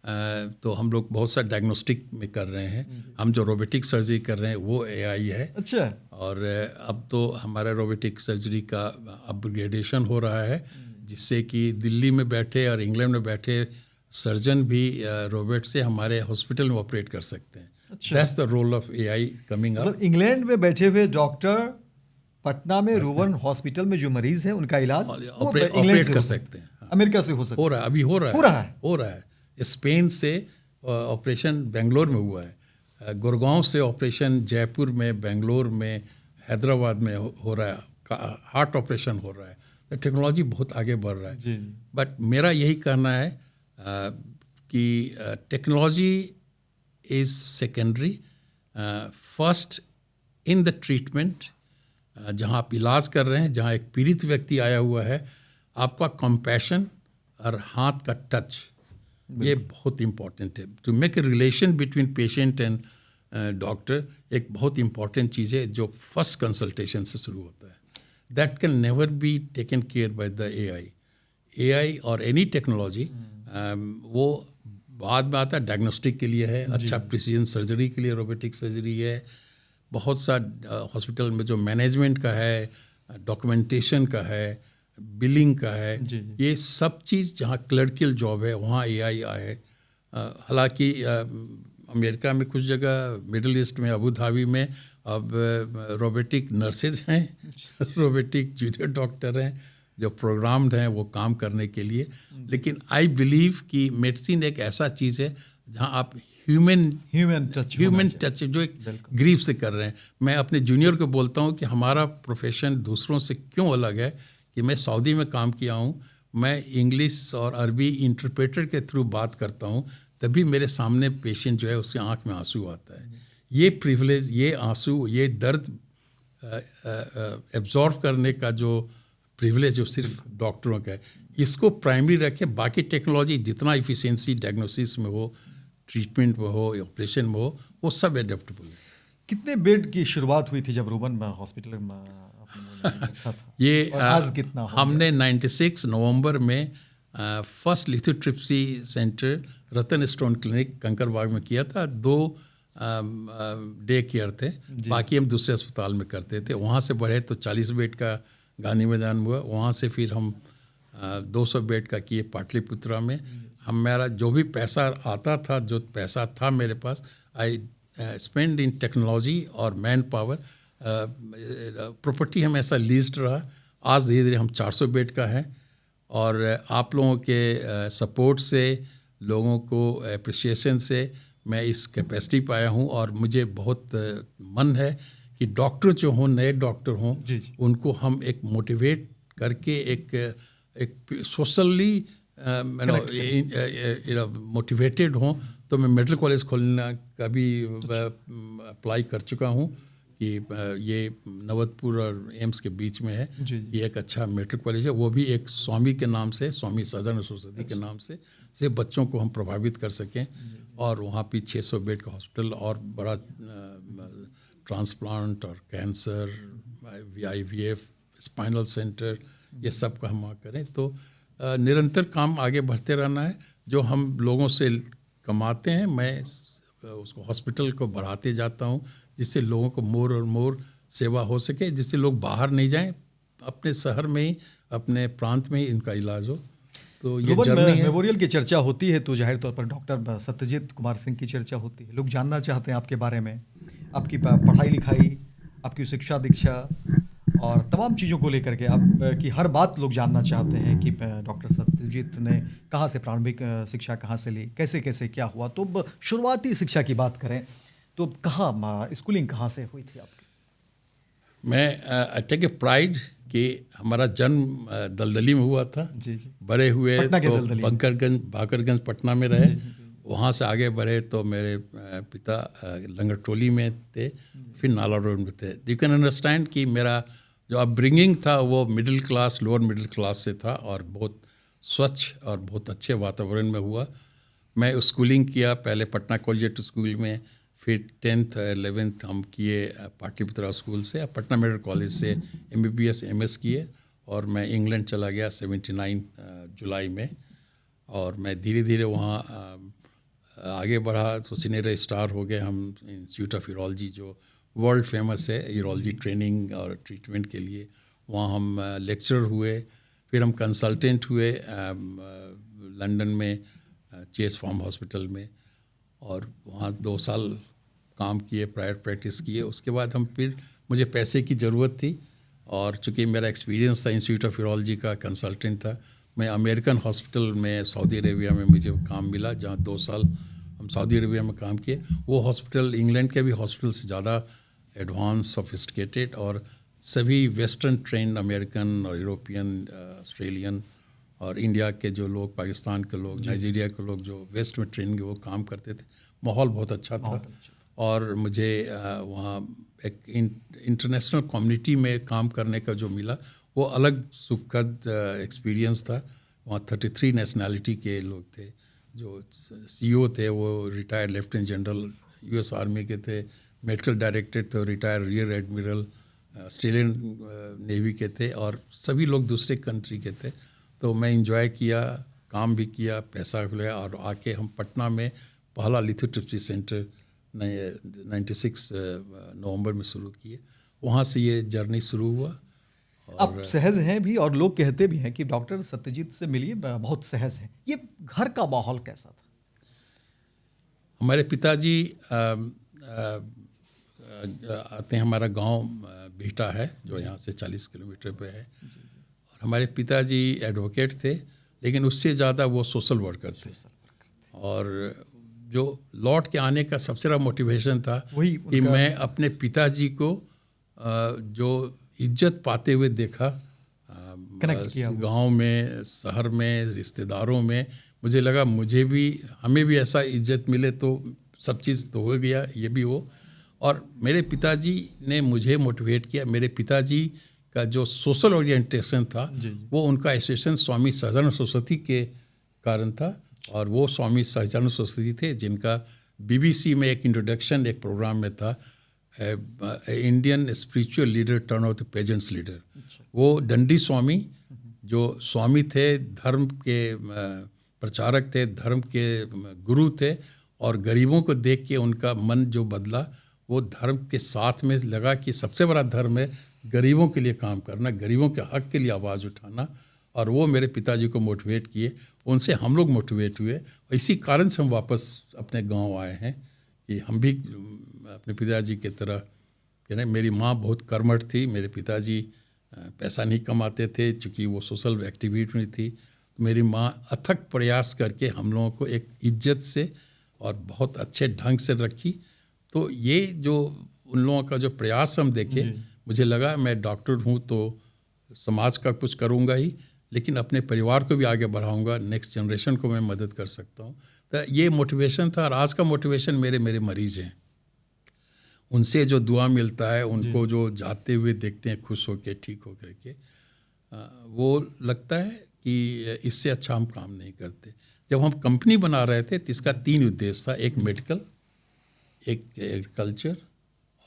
Speaker 2: तो हम लोग बहुत सा डायग्नोस्टिक में कर रहे हैं, हम जो रोबोटिक सर्जरी कर रहे हैं वो AI है।
Speaker 1: अच्छा।
Speaker 2: और अब तो हमारा रोबोटिक सर्जरी का अपग्रेडेशन हो रहा है, जिससे कि दिल्ली में बैठे और इंग्लैंड में बैठे सर्जन भी रोबोट से हमारे हॉस्पिटल में ऑपरेट कर सकते हैं। That's the role of AI coming up.
Speaker 1: मतलब इंग्लैंड में बैठे हुए डॉक्टर पटना में रूवन हॉस्पिटल में जो मरीज है उनका इलाज वो इंग्लैंड
Speaker 2: ऑपरेट
Speaker 1: से
Speaker 2: कर
Speaker 1: हो
Speaker 2: सकते हैं। हाँ।
Speaker 1: अमेरिका से हो सकता
Speaker 2: हो रहा है, अभी हो रहा है,
Speaker 1: हो रहा है।
Speaker 2: हो रहा है। स्पेन से ऑपरेशन बेंगलोर में हुआ है, गुड़गांव से ऑपरेशन जयपुर में, बेंगलोर में, हैदराबाद में हो रहा है, हार्ट ऑपरेशन हो रहा है। तो टेक्नोलॉजी बहुत आगे बढ़ रहा है।
Speaker 1: जी जी
Speaker 2: बट मेरा यही कहना है कि technology is secondary, first in the treatment. जहाँ आप इलाज कर रहे हैं, जहाँ एक पीड़ित व्यक्ति आया हुआ है, आपका कंपैशन और हाथ का टच ये बहुत इम्पॉर्टेंट है। To make a relation between patient and doctor एक बहुत इम्पॉर्टेंट चीज़ है जो फर्स्ट कंसल्टेशन से शुरू होता है। That can never be taken care by the AI और एनी टेक्नोलॉजी। वो बाद में आता है, डायग्नोस्टिक के लिए है, अच्छा प्रिसीजन सर्जरी के लिए रोबोटिक सर्जरी है, बहुत सा हॉस्पिटल में जो मैनेजमेंट का है, डॉक्यूमेंटेशन का है, बिलिंग का है, ये सब चीज़ जहाँ क्लर्कियल जॉब है वहाँ AI आए। हालांकि अमेरिका में कुछ जगह, मिडिल ईस्ट में, अबू धाबी में अब रोबोटिक नर्सेज हैं, रोबोटिक जूनियर डॉक्टर हैं जो प्रोग्राम्ड हैं वो काम करने के लिए। लेकिन आई बिलीव कि मेडिसिन एक ऐसा चीज़ है जहाँ आप ह्यूमन टच जो एक ग्रीफ से कर रहे हैं। मैं अपने जूनियर को बोलता हूँ कि हमारा प्रोफेशन दूसरों से क्यों अलग है कि मैं सऊदी में काम किया हूँ, मैं इंग्लिश और अरबी इंटरप्रेटर के थ्रू बात करता हूँ, तभी मेरे सामने पेशेंट जो है उसके आँख में आंसू आता है। ये प्रिविलेज, ये आंसू, ये दर्द एब्जॉर्व करने का जो प्रिविलेज जो सिर्फ डॉक्टरों का है, इसको प्राइमरी रखें। बाकी टेक्नोलॉजी जितना इफ़िशिएंसी डायग्नोसिस में हो, ट्रीटमेंट में हो, ऑपरेशन में हो, वो सब एडेप्टेबल है।
Speaker 1: कितने बेड की शुरुआत हुई थी जब रूबन हॉस्पिटल में आपने रखा था?
Speaker 2: ये
Speaker 1: और आज कितना
Speaker 2: हमने 96 नवंबर में फर्स्ट लिथोट्रिप्सी सेंटर रतन स्टोन क्लिनिक कंकरबाग में किया था। 2 डे केयर थे, बाकी हम दूसरे अस्पताल में करते थे। वहाँ से बढ़े तो 40 बेड का गांधी मैदान हुआ, वहाँ से फिर हम 200 बेड का किए पाटलिपुत्रा में। हमारा जो भी पैसा आता था, जो पैसा था मेरे पास, आई स्पेंड इन टेक्नोलॉजी और मैन पावर। प्रॉपर्टी हमेशा लीज्ड रहा। आज धीरे धीरे हम 400 बेड का है और आप लोगों के सपोर्ट से, लोगों को अप्रिसिएशन से मैं इस कैपेसिटी पाया हूँ। और मुझे बहुत मन है कि डॉक्टर जो हों, नए डॉक्टर हों, उनको हम एक मोटिवेट करके एक सोशली मोटिवेटेड हों। तो मैं मेडिकल कॉलेज खोलने का भी अप्लाई कर चुका हूँ कि ये नवतपुर और एम्स के बीच में है। ये एक अच्छा मेडिकल कॉलेज है, वो भी एक स्वामी के नाम से, स्वामी सदन सरस्वती के नाम से बच्चों को हम प्रभावित कर सकें। और वहाँ पे 600 बेड का हॉस्पिटल और बड़ा ट्रांसप्लांट और कैंसर, IVF, स्पाइनल सेंटर, ये सब का हम वहाँ करें। तो निरंतर काम आगे बढ़ते रहना है। जो हम लोगों से कमाते हैं, मैं उसको हॉस्पिटल को बढ़ाते जाता हूँ, जिससे लोगों को मोर और मोर सेवा हो सके, जिससे लोग बाहर नहीं जाएं, अपने शहर में ही, अपने प्रांत में ही इनका इलाज हो। तो ये जर्नी है।
Speaker 1: मेमोरियल की चर्चा होती है तो जाहिर तौर पर डॉक्टर सत्यजीत कुमार सिंह की चर्चा होती है। लोग जानना चाहते हैं आपके बारे में, आपकी पढ़ाई लिखाई, आपकी शिक्षा दीक्षा और तमाम चीज़ों को लेकर के। आप की हर बात लोग जानना चाहते हैं कि डॉक्टर सत्यजीत ने कहाँ से प्रारंभिक शिक्षा कहाँ से ली, कैसे कैसे क्या हुआ। तो शुरुआती शिक्षा की बात करें तो कहाँ स्कूलिंग कहाँ से हुई थी आपकी?
Speaker 2: मैं टेक ए प्राइड कि हमारा जन्म दलदली में हुआ था।
Speaker 1: जी।
Speaker 2: बड़े हुए तो बाकरगंज पटना में रहे। वहाँ से आगे बढ़े तो मेरे पिता लंगरटोली में थे, फिर नाला रोड में थे। यू कैन अंडरस्टैंड कि मेरा जो अपब्रिंगिंग था वो middle class, lower middle class से था और बहुत स्वच्छ और बहुत अच्छे वातावरण में हुआ। मैं स्कूलिंग किया पहले पटना कॉलेजिएट स्कूल में, फिर 10th 11th हम किए पाटलिपुत्रा स्कूल से, पटना मेडिकल कॉलेज से MBBS MS किए। और मैं इंग्लैंड चला गया 79 जुलाई में। और मैं धीरे धीरे वहाँ आगे बढ़ा तो सीनियर स्टार हो गए हम इंस्टीट्यूट ऑफ यूरोलॉजी, जो वर्ल्ड फेमस है यूरोलॉजी ट्रेनिंग और ट्रीटमेंट के लिए। वहाँ हम लेक्चरर हुए, फिर हम कंसल्टेंट हुए लंदन में चेस फार्म हॉस्पिटल में, और वहाँ 2 साल काम किए, प्राइवेट प्रैक्टिस किए। उसके बाद हम फिर मुझे पैसे की ज़रूरत थी, और चूँकि मेरा एक्सपीरियंस था इंस्टीट्यूट ऑफ यूरोलॉजी का, कंसल्टेंट था, मैं अमेरिकन हॉस्पिटल में सऊदी अरेबिया में मुझे काम मिला, जहाँ 2 साल हम सऊदी अरेबिया में काम किए। वो हॉस्पिटल इंग्लैंड के भी हॉस्पिटल से ज़्यादा एडवांस, सोफिस्टिकेटेड, और सभी वेस्टर्न ट्रेंड अमेरिकन और यूरोपियन, ऑस्ट्रेलियन और इंडिया के जो लोग, पाकिस्तान के लोग, नाइजीरिया के लोग जो वेस्ट में ट्रेनिंग वो काम करते थे। माहौल बहुत अच्छा था, और मुझे वहाँ एक इंटरनेशनल कम्युनिटी में काम करने का जो मिला वो अलग सुखद एक्सपीरियंस था। वहाँ 33 नेशनैलिटी के लोग थे। जो सीईओ थे वो retired lieutenant general US army के थे, मेडिकल डायरेक्टर थे retired rear admiral Australian navy के थे, और सभी लोग दूसरे कंट्री के थे। तो मैं इंजॉय किया, काम भी किया, पैसा भी लिया, और आके हम पटना में पहला लिथोट्रिप्सी सेंटर 96 नवंबर में शुरू किए। वहाँ से ये जर्नी शुरू हुआ।
Speaker 1: आप सहज हैं भी, और लोग कहते भी हैं कि डॉक्टर सत्यजीत से मिलिए, बहुत सहज हैं। ये घर का माहौल कैसा था?
Speaker 2: हमारे पिताजी आते हैं, हमारा गांव बिहटा है जो यहाँ से 40 किलोमीटर पे है, और हमारे पिताजी एडवोकेट थे, लेकिन उससे ज़्यादा वो सोशल वर्कर थे। और जो लौट के आने का सबसे बड़ा मोटिवेशन था कि मैं अपने पिताजी को जो इज्जत पाते हुए देखा गांव में, शहर में, रिश्तेदारों में, मुझे लगा मुझे भी, हमें भी ऐसा इज्जत मिले तो सब चीज़ तो हो गया, ये भी हो। और मेरे पिताजी ने मुझे मोटिवेट किया। मेरे पिताजी का जो सोशल ओरिएंटेशन था वो उनका एसोसिएशन स्वामी सहजानंद सरस्वती के कारण था, और वो स्वामी सहजानंद सरस्वती थे जिनका बीबीसी में एक इंट्रोडक्शन एक प्रोग्राम में था, Indian spiritual leader turn out pageants leader. वो दंडी स्वामी जो स्वामी थे, धर्म के प्रचारक थे, धर्म के गुरु थे, और गरीबों को देख के उनका मन जो बदला, वो धर्म के साथ में लगा कि सबसे बड़ा धर्म है गरीबों के लिए काम करना, गरीबों के हक के लिए आवाज़ उठाना। और वो मेरे पिताजी को मोटिवेट किए, उनसे हम लोग मोटिवेट हुए। इसी कारण से हम वापस अपने गांव आए हैं कि हम भी अपने पिताजी की तरह, यानी मेरी माँ बहुत कर्मठ थी, मेरे पिताजी पैसा नहीं कमाते थे चूँकि वो सोशल एक्टिविटी में थी। मेरी माँ अथक प्रयास करके हम लोगों को एक इज्जत से और बहुत अच्छे ढंग से रखी। तो ये जो उन लोगों का जो प्रयास हम देखे, मुझे लगा मैं डॉक्टर हूँ तो समाज का कुछ करूँगा ही, लेकिन अपने परिवार को भी आगे बढ़ाऊँगा, नेक्स्ट जनरेशन को मैं मदद कर सकता हूँ। तो ये मोटिवेशन था। और आज का मोटिवेशन मेरे मरीज़ हैं, उनसे जो दुआ मिलता है, उनको जो जाते हुए देखते हैं खुश होके, ठीक हो करके, वो लगता है कि इससे अच्छा हम काम नहीं करते। जब हम कंपनी बना रहे थे तो इसका 3 उद्देश्य था, एक मेडिकल, एक एग्रीकल्चर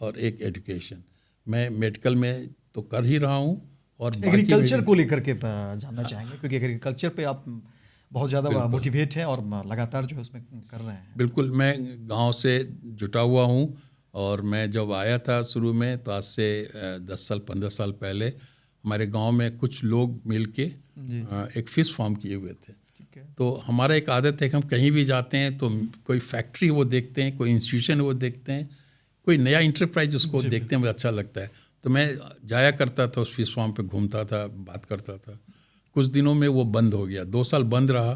Speaker 2: और एक एजुकेशन। मैं मेडिकल में तो कर ही रहा हूँ, और
Speaker 1: एग्रीकल्चर को लेकर के जानना चाहेंगे, क्योंकि एग्रीकल्चर पे आप बहुत ज़्यादा मोटिवेट हैं और लगातार जो है उसमें कर रहे हैं।
Speaker 2: बिल्कुल, मैं गांव से जुटा हुआ हूँ, और मैं जब आया था शुरू में तो आज से 10 साल 15 साल पहले हमारे गांव में कुछ लोग मिल के एक फ़िश फार्म किए हुए थे। तो हमारा एक आदत है कि हम कहीं भी जाते हैं तो कोई फैक्ट्री वो देखते हैं, कोई इंस्टीट्यूशन वो देखते हैं, कोई नया इंटरप्राइज उसको देखते हैं, मुझे अच्छा लगता है। तो मैं जाया करता था उस फिश फार्म पे, घूमता था, बात करता था। कुछ दिनों में वो बंद हो गया, 2 साल बंद रहा।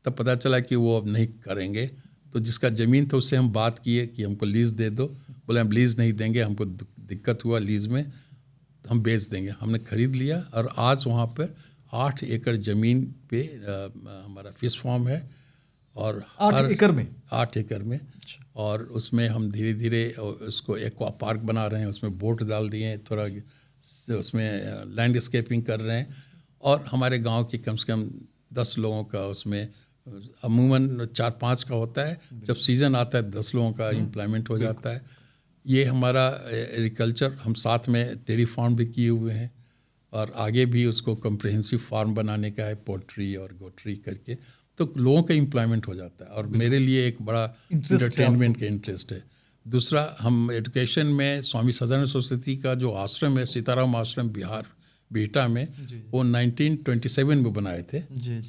Speaker 2: तब पता चला कि वो अब नहीं करेंगे। तो जिसका ज़मीन था उससे हम बात किए कि हमको लीज़ दे दो। बोले हम लीज़ नहीं देंगे, हमको दिक्कत हुआ लीज़ में, तो हम बेच देंगे। हमने ख़रीद लिया, और आज वहाँ पर 8 एकड़ ज़मीन पे हमारा फ़िश फार्म है। और
Speaker 1: 8 एकड़ में?
Speaker 2: 8 एकड़ में। और उसमें हम धीरे धीरे उसको एक्वा पार्क बना रहे हैं, उसमें बोट डाल दिए हैं, थोड़ा उसमें लैंडस्केपिंग कर रहे हैं। और हमारे गांव के कम से कम 10 लोगों का उसमें अमूमन 4-5 का होता है, जब सीज़न आता है 10 लोगों का एम्प्लॉयमेंट हो जाता है। ये हमारा एग्रीकल्चर, हम साथ में डेयरी फार्म भी किए हुए हैं, और आगे भी उसको कम्प्रिहेंसिव फार्म बनाने का है, पोल्ट्री और गोट्री करके। तो लोगों का एम्प्लॉयमेंट हो जाता है, और मेरे लिए एक बड़ा इंटरटेनमेंट का इंटरेस्ट है। दूसरा, हम एजुकेशन में स्वामी सहजानंद सरस्वती का जो आश्रम है, सीताराम आश्रम बिहटा में, वो 1927 में बनाए थे।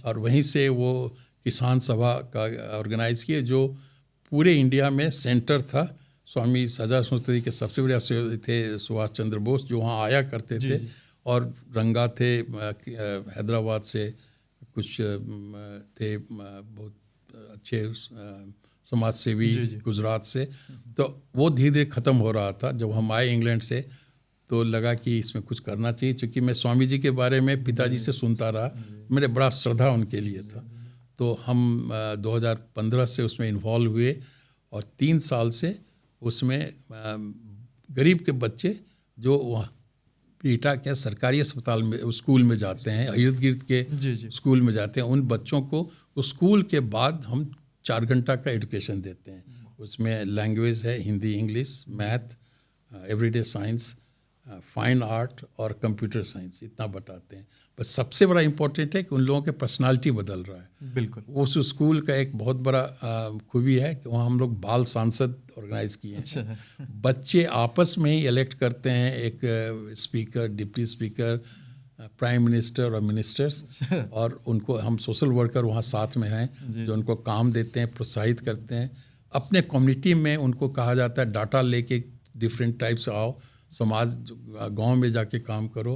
Speaker 2: और वहीं से वो किसान सभा का ऑर्गेनाइज किए, जो पूरे इंडिया में सेंटर था स्वामी सजा सोचते थे कि सबसे बड़े आचार्य थे सुभाष चंद्र बोस, जो वहाँ आया करते थे। और रंगा थे हैदराबाद से, कुछ थे बहुत अच्छे समाज सेवी गुजरात से। तो वो धीरे धीरे ख़त्म हो रहा था। जब हम आए इंग्लैंड से तो लगा कि इसमें कुछ करना चाहिए, क्योंकि मैं स्वामी जी के बारे में पिताजी से सुनता रहा, मेरे बड़ा श्रद्धा उनके लिए था। तो हम 2015 से उसमें इन्वॉल्व हुए और 3 साल से उसमें गरीब के बच्चे जो वहाँ पीटा के सरकारी अस्पताल में, स्कूल में जाते हैं, इर्द गिर्द के स्कूल में जाते हैं, उन बच्चों को उस स्कूल के बाद हम 4 घंटा का एजुकेशन देते हैं। उसमें लैंग्वेज है, Hindi, English, math, everyday science, fine art और कंप्यूटर साइंस, इतना बताते हैं। बस सबसे बड़ा इम्पोर्टेंट है कि उन लोगों के पर्सनालिटी बदल रहा है।
Speaker 1: बिल्कुल।
Speaker 2: उस स्कूल का एक बहुत बड़ा खूबी है कि वहाँ हम लोग बाल सांसद ऑर्गेनाइज किए हैं।
Speaker 1: अच्छा।
Speaker 2: बच्चे आपस में ही इलेक्ट करते हैं एक speaker, deputy speaker, prime minister और मिनिस्टर्स, और उनको हम सोशल वर्कर वहाँ साथ में हैं जो उनको काम देते हैं, प्रोत्साहित करते हैं। अपने कम्युनिटी में उनको कहा जाता है डाटा लेके डिफरेंट टाइप से आओ, समाज गांव में जाके काम करो।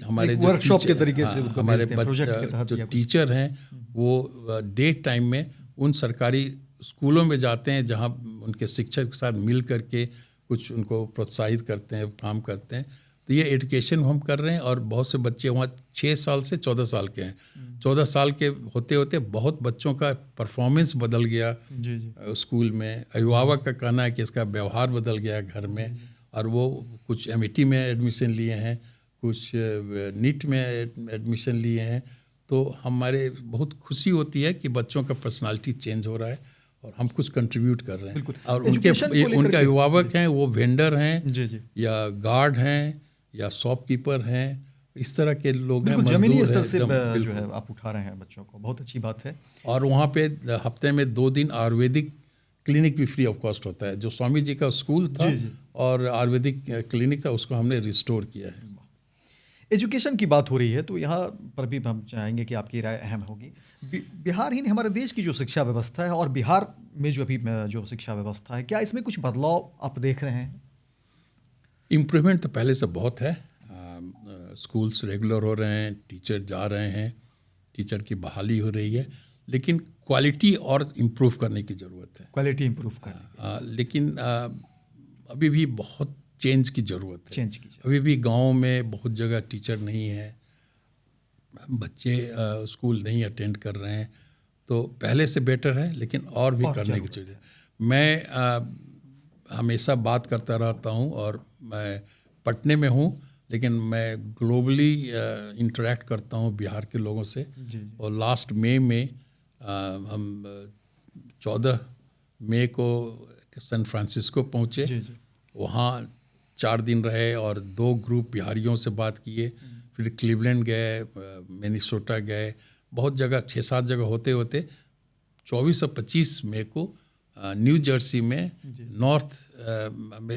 Speaker 2: हमारे जो
Speaker 1: वर्कशॉप के तरीके से
Speaker 2: हमारे जो टीचर हैं वो डे टाइम में उन सरकारी स्कूलों में जाते हैं जहां उनके शिक्षक के साथ मिल करके कुछ उनको प्रोत्साहित करते हैं, काम करते हैं। तो ये एजुकेशन हम कर रहे हैं। और बहुत से बच्चे वहाँ 6 साल से 14 साल के हैं। 14 साल के होते होते बहुत बच्चों का परफॉर्मेंस बदल गया स्कूल में। अभिभावक का कहना है कि इसका व्यवहार बदल गया घर में, और वो कुछ एमईटी में एडमिशन लिए हैं, कुछ नीट में एडमिशन लिए हैं। तो हमारे बहुत खुशी होती है कि बच्चों का पर्सनालिटी चेंज हो रहा है और हम कुछ कंट्रीब्यूट कर रहे हैं। और उनके अभिभावक हैं, वो वेंडर हैं या गार्ड हैं या शॉपकीपर हैं, इस तरह के लोग हैं,
Speaker 1: मजदूर स्तर से जो है आप उठा रहे हैं बच्चों को, बहुत अच्छी बात है।
Speaker 2: और वहाँ पे हफ्ते में 2 दिन आयुर्वेदिक क्लिनिक भी फ्री ऑफ कॉस्ट होता है। जो स्वामी जी का स्कूल था और आयुर्वेदिक क्लिनिक था, उसको हमने रिस्टोर किया है।
Speaker 1: एजुकेशन की बात हो रही है तो यहाँ पर भी हम चाहेंगे कि आपकी राय अहम होगी। बिहार ही नहीं, हमारे देश की जो शिक्षा व्यवस्था है और बिहार में जो अभी जो शिक्षा व्यवस्था है, क्या इसमें कुछ बदलाव आप देख रहे हैं?
Speaker 2: इम्प्रूवमेंट तो पहले से बहुत है। स्कूल्स रेगुलर हो रहे हैं, टीचर जा रहे हैं, टीचर की बहाली हो रही है, लेकिन क्वालिटी और इम्प्रूव करने की ज़रूरत है।
Speaker 1: क्वालिटी इम्प्रूव करने
Speaker 2: लेकिन अभी भी बहुत चेंज की ज़रूरत है। अभी भी गाँव में बहुत जगह टीचर नहीं है, बच्चे स्कूल नहीं अटेंड कर रहे हैं। तो पहले से बेटर है, लेकिन और भी करने की जरूरत है। मैं हमेशा बात करता रहता हूँ, और मैं पटने में हूँ, लेकिन मैं ग्लोबली इंटरेक्ट करता हूँ बिहार के लोगों से। और लास्ट मई में हम 14 मई को सैन फ्रांसिस्को पहुँचे। वहाँ 4 दिन रहे और 2 ग्रुप बिहारियों से बात किए। फिर क्लीवलैंड गए, मिनेसोटा गए, बहुत जगह 6-7 जगह होते होते 24 और 25 मई को न्यू जर्सी में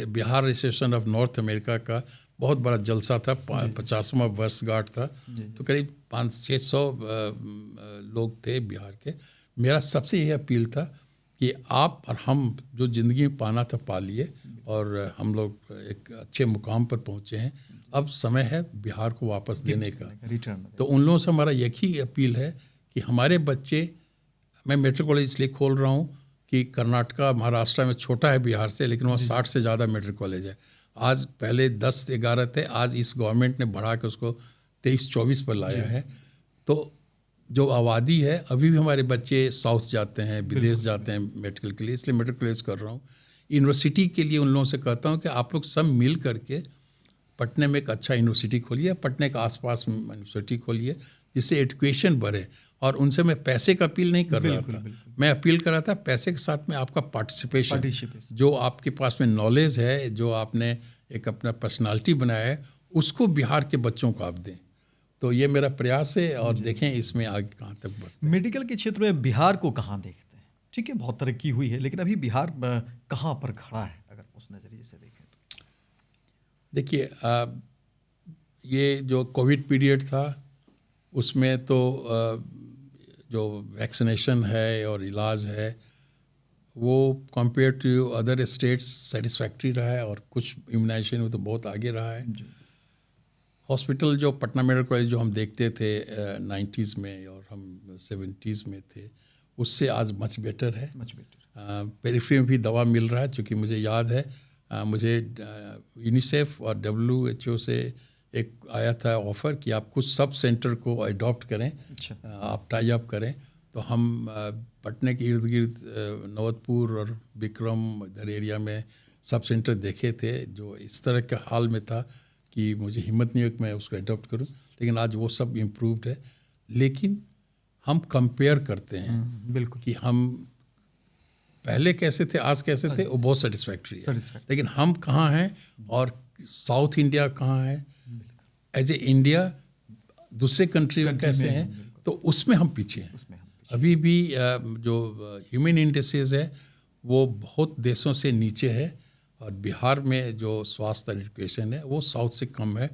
Speaker 2: Bihar association of north America का बहुत बड़ा जलसा था। 50वां वर्षगांठ था। तो करीब 500-600 लोग थे बिहार के। मेरा सबसे यह अपील था कि आप और हम जो ज़िंदगी में पाना था पा लिए, और हम लोग एक अच्छे मुकाम पर पहुँचे हैं। अब समय है बिहार को वापस देने का,
Speaker 1: रिटर्न।
Speaker 2: तो उन लोगों से हमारा एक ही अपील है कि हमारे बच्चे, मैं मेडिकल कॉलेज इसलिए खोल रहा हूँ कि कर्नाटका महाराष्ट्र में छोटा है बिहार से, लेकिन वहाँ 60 से ज़्यादा मेडिकल कॉलेज है। आज पहले 10-11 थे, आज इस गवर्नमेंट ने बढ़ा के उसको 23-24 पर लाया है। तो जो आबादी है, अभी भी हमारे बच्चे साउथ जाते हैं, विदेश जाते हैं मेडिकल के लिए, इसलिए मेडिकल कॉलेज कर रहा हूँ। यूनिवर्सिटी के लिए उन लोगों से कहता हूँ कि आप लोग सब मिल करके पटने में एक अच्छा यूनिवर्सिटी खोलिए, पटने के आसपास यूनिवर्सिटी खोलिए, जिससे एजुकेशन बढ़े। और उनसे मैं पैसे का अपील नहीं कर रहा था, मैं अपील कर रहा था पैसे के साथ में आपका पार्टिसिपेशन, जो आपके पास में नॉलेज है, जो आपने एक अपना पर्सनालिटी बनाया है, उसको बिहार के बच्चों को आप दें। तो ये मेरा प्रयास है, और देखें इसमें आगे कहाँ तक बढ़ते हैं।
Speaker 1: मेडिकल के क्षेत्र में बिहार को कहाँ देखते हैं? ठीक है, बहुत तरक्की हुई है, लेकिन अभी बिहार कहाँ पर खड़ा है अगर उस नज़रिए से देखें तो?
Speaker 2: देखिए, ये जो कोविड पीरियड था, उसमें तो जो वैक्सीनेशन है और इलाज है वो compare to other states satisfactory रहा है, और कुछ इम्यूनाइजेशन में तो बहुत आगे रहा है। हॉस्पिटल जो पटना मेडिकल कॉलेज जो हम देखते थे 90s में और हम 70s में थे, उससे आज मच बेटर है।
Speaker 1: Much better.
Speaker 2: पेरिफेरी में भी दवा मिल रहा है, चूँकि मुझे याद है मुझे यूनिसेफ और WHO से एक आया था ऑफ़र कि आप कुछ सब सेंटर को अडॉप्ट करें।
Speaker 1: अच्छा।
Speaker 2: आप टाई अप करें। तो हम पटने के इर्द गिर्द नवतपुर और विक्रम इधर एरिया में सब सेंटर देखे थे जो इस तरह के हाल में था कि मुझे हिम्मत नहीं हुई कि मैं उसको अडॉप्ट करूं, लेकिन आज वो सब इम्प्रूव्ड है। लेकिन हम कंपेयर करते हैं
Speaker 1: बिल्कुल
Speaker 2: कि हम पहले कैसे थे, आज कैसे थे, वो बहुत सेटिस्फैक्ट्री है। लेकिन हम कहाँ हैं और साउथ इंडिया कहाँ है, एज ए इंडिया दूसरे कंट्री में कैसे हैं, तो उसमें हम पीछे हैं। अभी भी जो ह्यूमन इंडेक्सेस है वो बहुत देशों से नीचे है, और बिहार में जो स्वास्थ्य एजुकेशन है वो साउथ से कम है।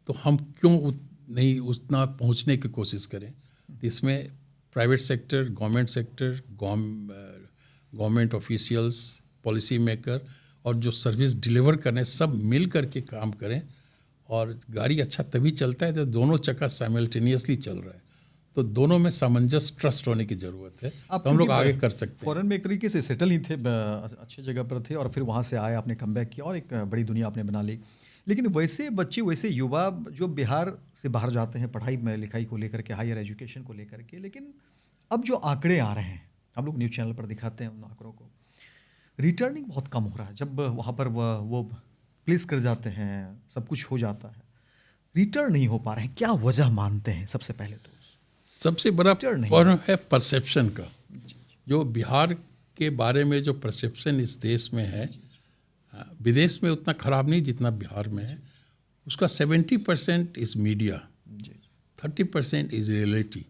Speaker 2: तो हम क्यों नहीं उतना पहुंचने की कोशिश करें? तो इसमें private sector, government sector, government officials, policy maker और जो सर्विस डिलीवर करने सब मिल करके काम करें। और गाड़ी अच्छा तभी चलता है जब दोनों चक्का साइमल्टेनियसली चल रहा है। तो दोनों में सामंजस्य, ट्रस्ट होने की ज़रूरत है, तो हम लोग आगे कर सकते हैं।
Speaker 1: फॉरेन में एक तरीके से सेटल ही थे, अच्छे जगह पर थे, और फिर वहाँ से आए, आपने कमबैक किया और एक बड़ी दुनिया आपने बना ली। लेकिन वैसे बच्चे, वैसे युवा जो बिहार से बाहर जाते हैं पढ़ाई में लिखाई को लेकर के, हायर एजुकेशन को लेकर के, लेकिन अब जो आंकड़े आ रहे हैं, हम लोग न्यूज़ चैनल पर दिखाते हैं उन आंकड़ों को, रिटर्निंग बहुत कम हो रहा है। जब वहाँ पर वो प्लेस कर जाते हैं, सब कुछ हो जाता है, रिटर्न नहीं हो पा रहे हैं। क्या वजह मानते हैं? सबसे पहले तो
Speaker 2: सबसे बड़ा प्रॉब्लम है परसेप्शन का। जो बिहार के बारे में जो परसेप्शन इस देश में है, विदेश में उतना ख़राब नहीं जितना बिहार में है। उसका 70% इज़ मीडिया, 30% इज़ रियलिटी।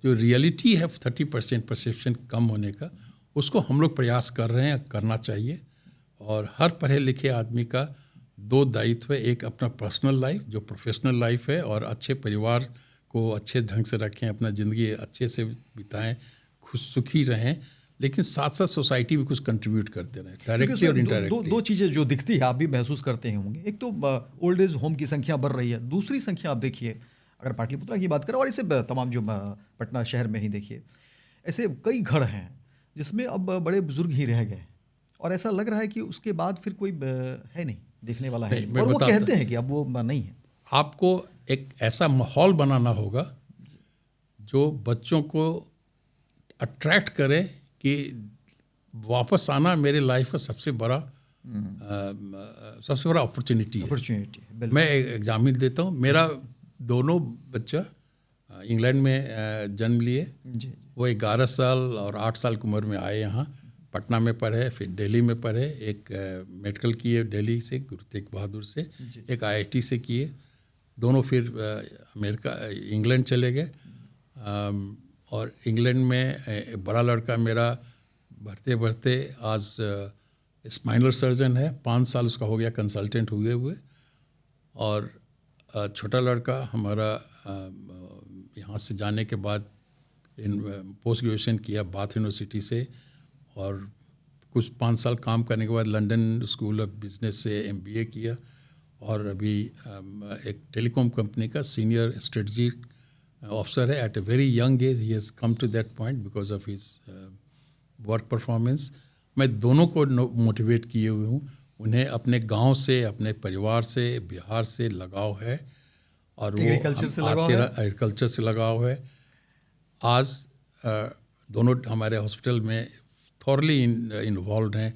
Speaker 2: जो रियलिटी है 30% परसेप्शन कम होने का, उसको हम लोग प्रयास कर रहे हैं, करना चाहिए। और हर पढ़े लिखे आदमी का दो दायित्व है, एक अपना पर्सनल लाइफ जो प्रोफेशनल लाइफ है, और अच्छे परिवार को अच्छे ढंग से रखें, अपना ज़िंदगी अच्छे से बिताएं, खुश सुखी रहें, लेकिन साथ साथ सोसाइटी में कुछ कंट्रीब्यूट करते रहें, डायरेक्टली और इनडायरेक्टली।
Speaker 1: दो चीज़ें जो दिखती है, आप भी महसूस करते हैं होंगे। एक तो ओल्ड एज होम की संख्या बढ़ रही है, दूसरी संख्या आप देखिए, अगर पाटलिपुत्रा की बात करें और इसे तमाम जो पटना शहर में ही देखिए, ऐसे कई घर हैं जिसमें अब बड़े बुजुर्ग ही रह गए, और ऐसा लग रहा है कि उसके बाद फिर कोई है नहीं, देखने वाला है नहीं। और वो कहते हैं कि अब वो नहीं है।
Speaker 2: आपको एक ऐसा माहौल बनाना होगा जो बच्चों को अट्रैक्ट करे कि वापस आना मेरे लाइफ का सबसे बड़ा अपॉर्चुनिटी है। मैं एक एग्जाम्पल देता हूँ। मेरा दोनों बच्चा इंग्लैंड में जन्म लिए। वो 11 साल और 8 साल की उम्र में आए यहाँ, पटना में पढ़े, फिर दिल्ली में पढ़े। एक मेडिकल किए दिल्ली से, गुरु तेग बहादुर से, एक IIT से किए। दोनों फिर इंग्लैंड चले गए, और इंग्लैंड में बड़ा लड़का मेरा बढ़ते बढ़ते आज स्पाइनल सर्जन है, 5 साल उसका हो गया कंसल्टेंट हुए। और छोटा लड़का हमारा यहाँ से जाने के बाद पोस्ट ग्रेजुएशन किया बाथ यूनिवर्सिटी से, और कुछ 5 साल काम करने के बाद लंदन स्कूल ऑफ बिजनेस से MBA किया, और अभी एक टेलीकॉम कंपनी का सीनियर स्ट्रेटजी ऑफिसर है। At a very young age ही has come to that point because of his work performance. मैं दोनों को मोटिवेट किए हुए हूँ। उन्हें अपने गांव से, अपने परिवार से, बिहार से लगाव है, और वो एग्रीकल्चर से लगाव है। आज दोनों हमारे हॉस्पिटल में थॉरली इन्वॉल्व हैं।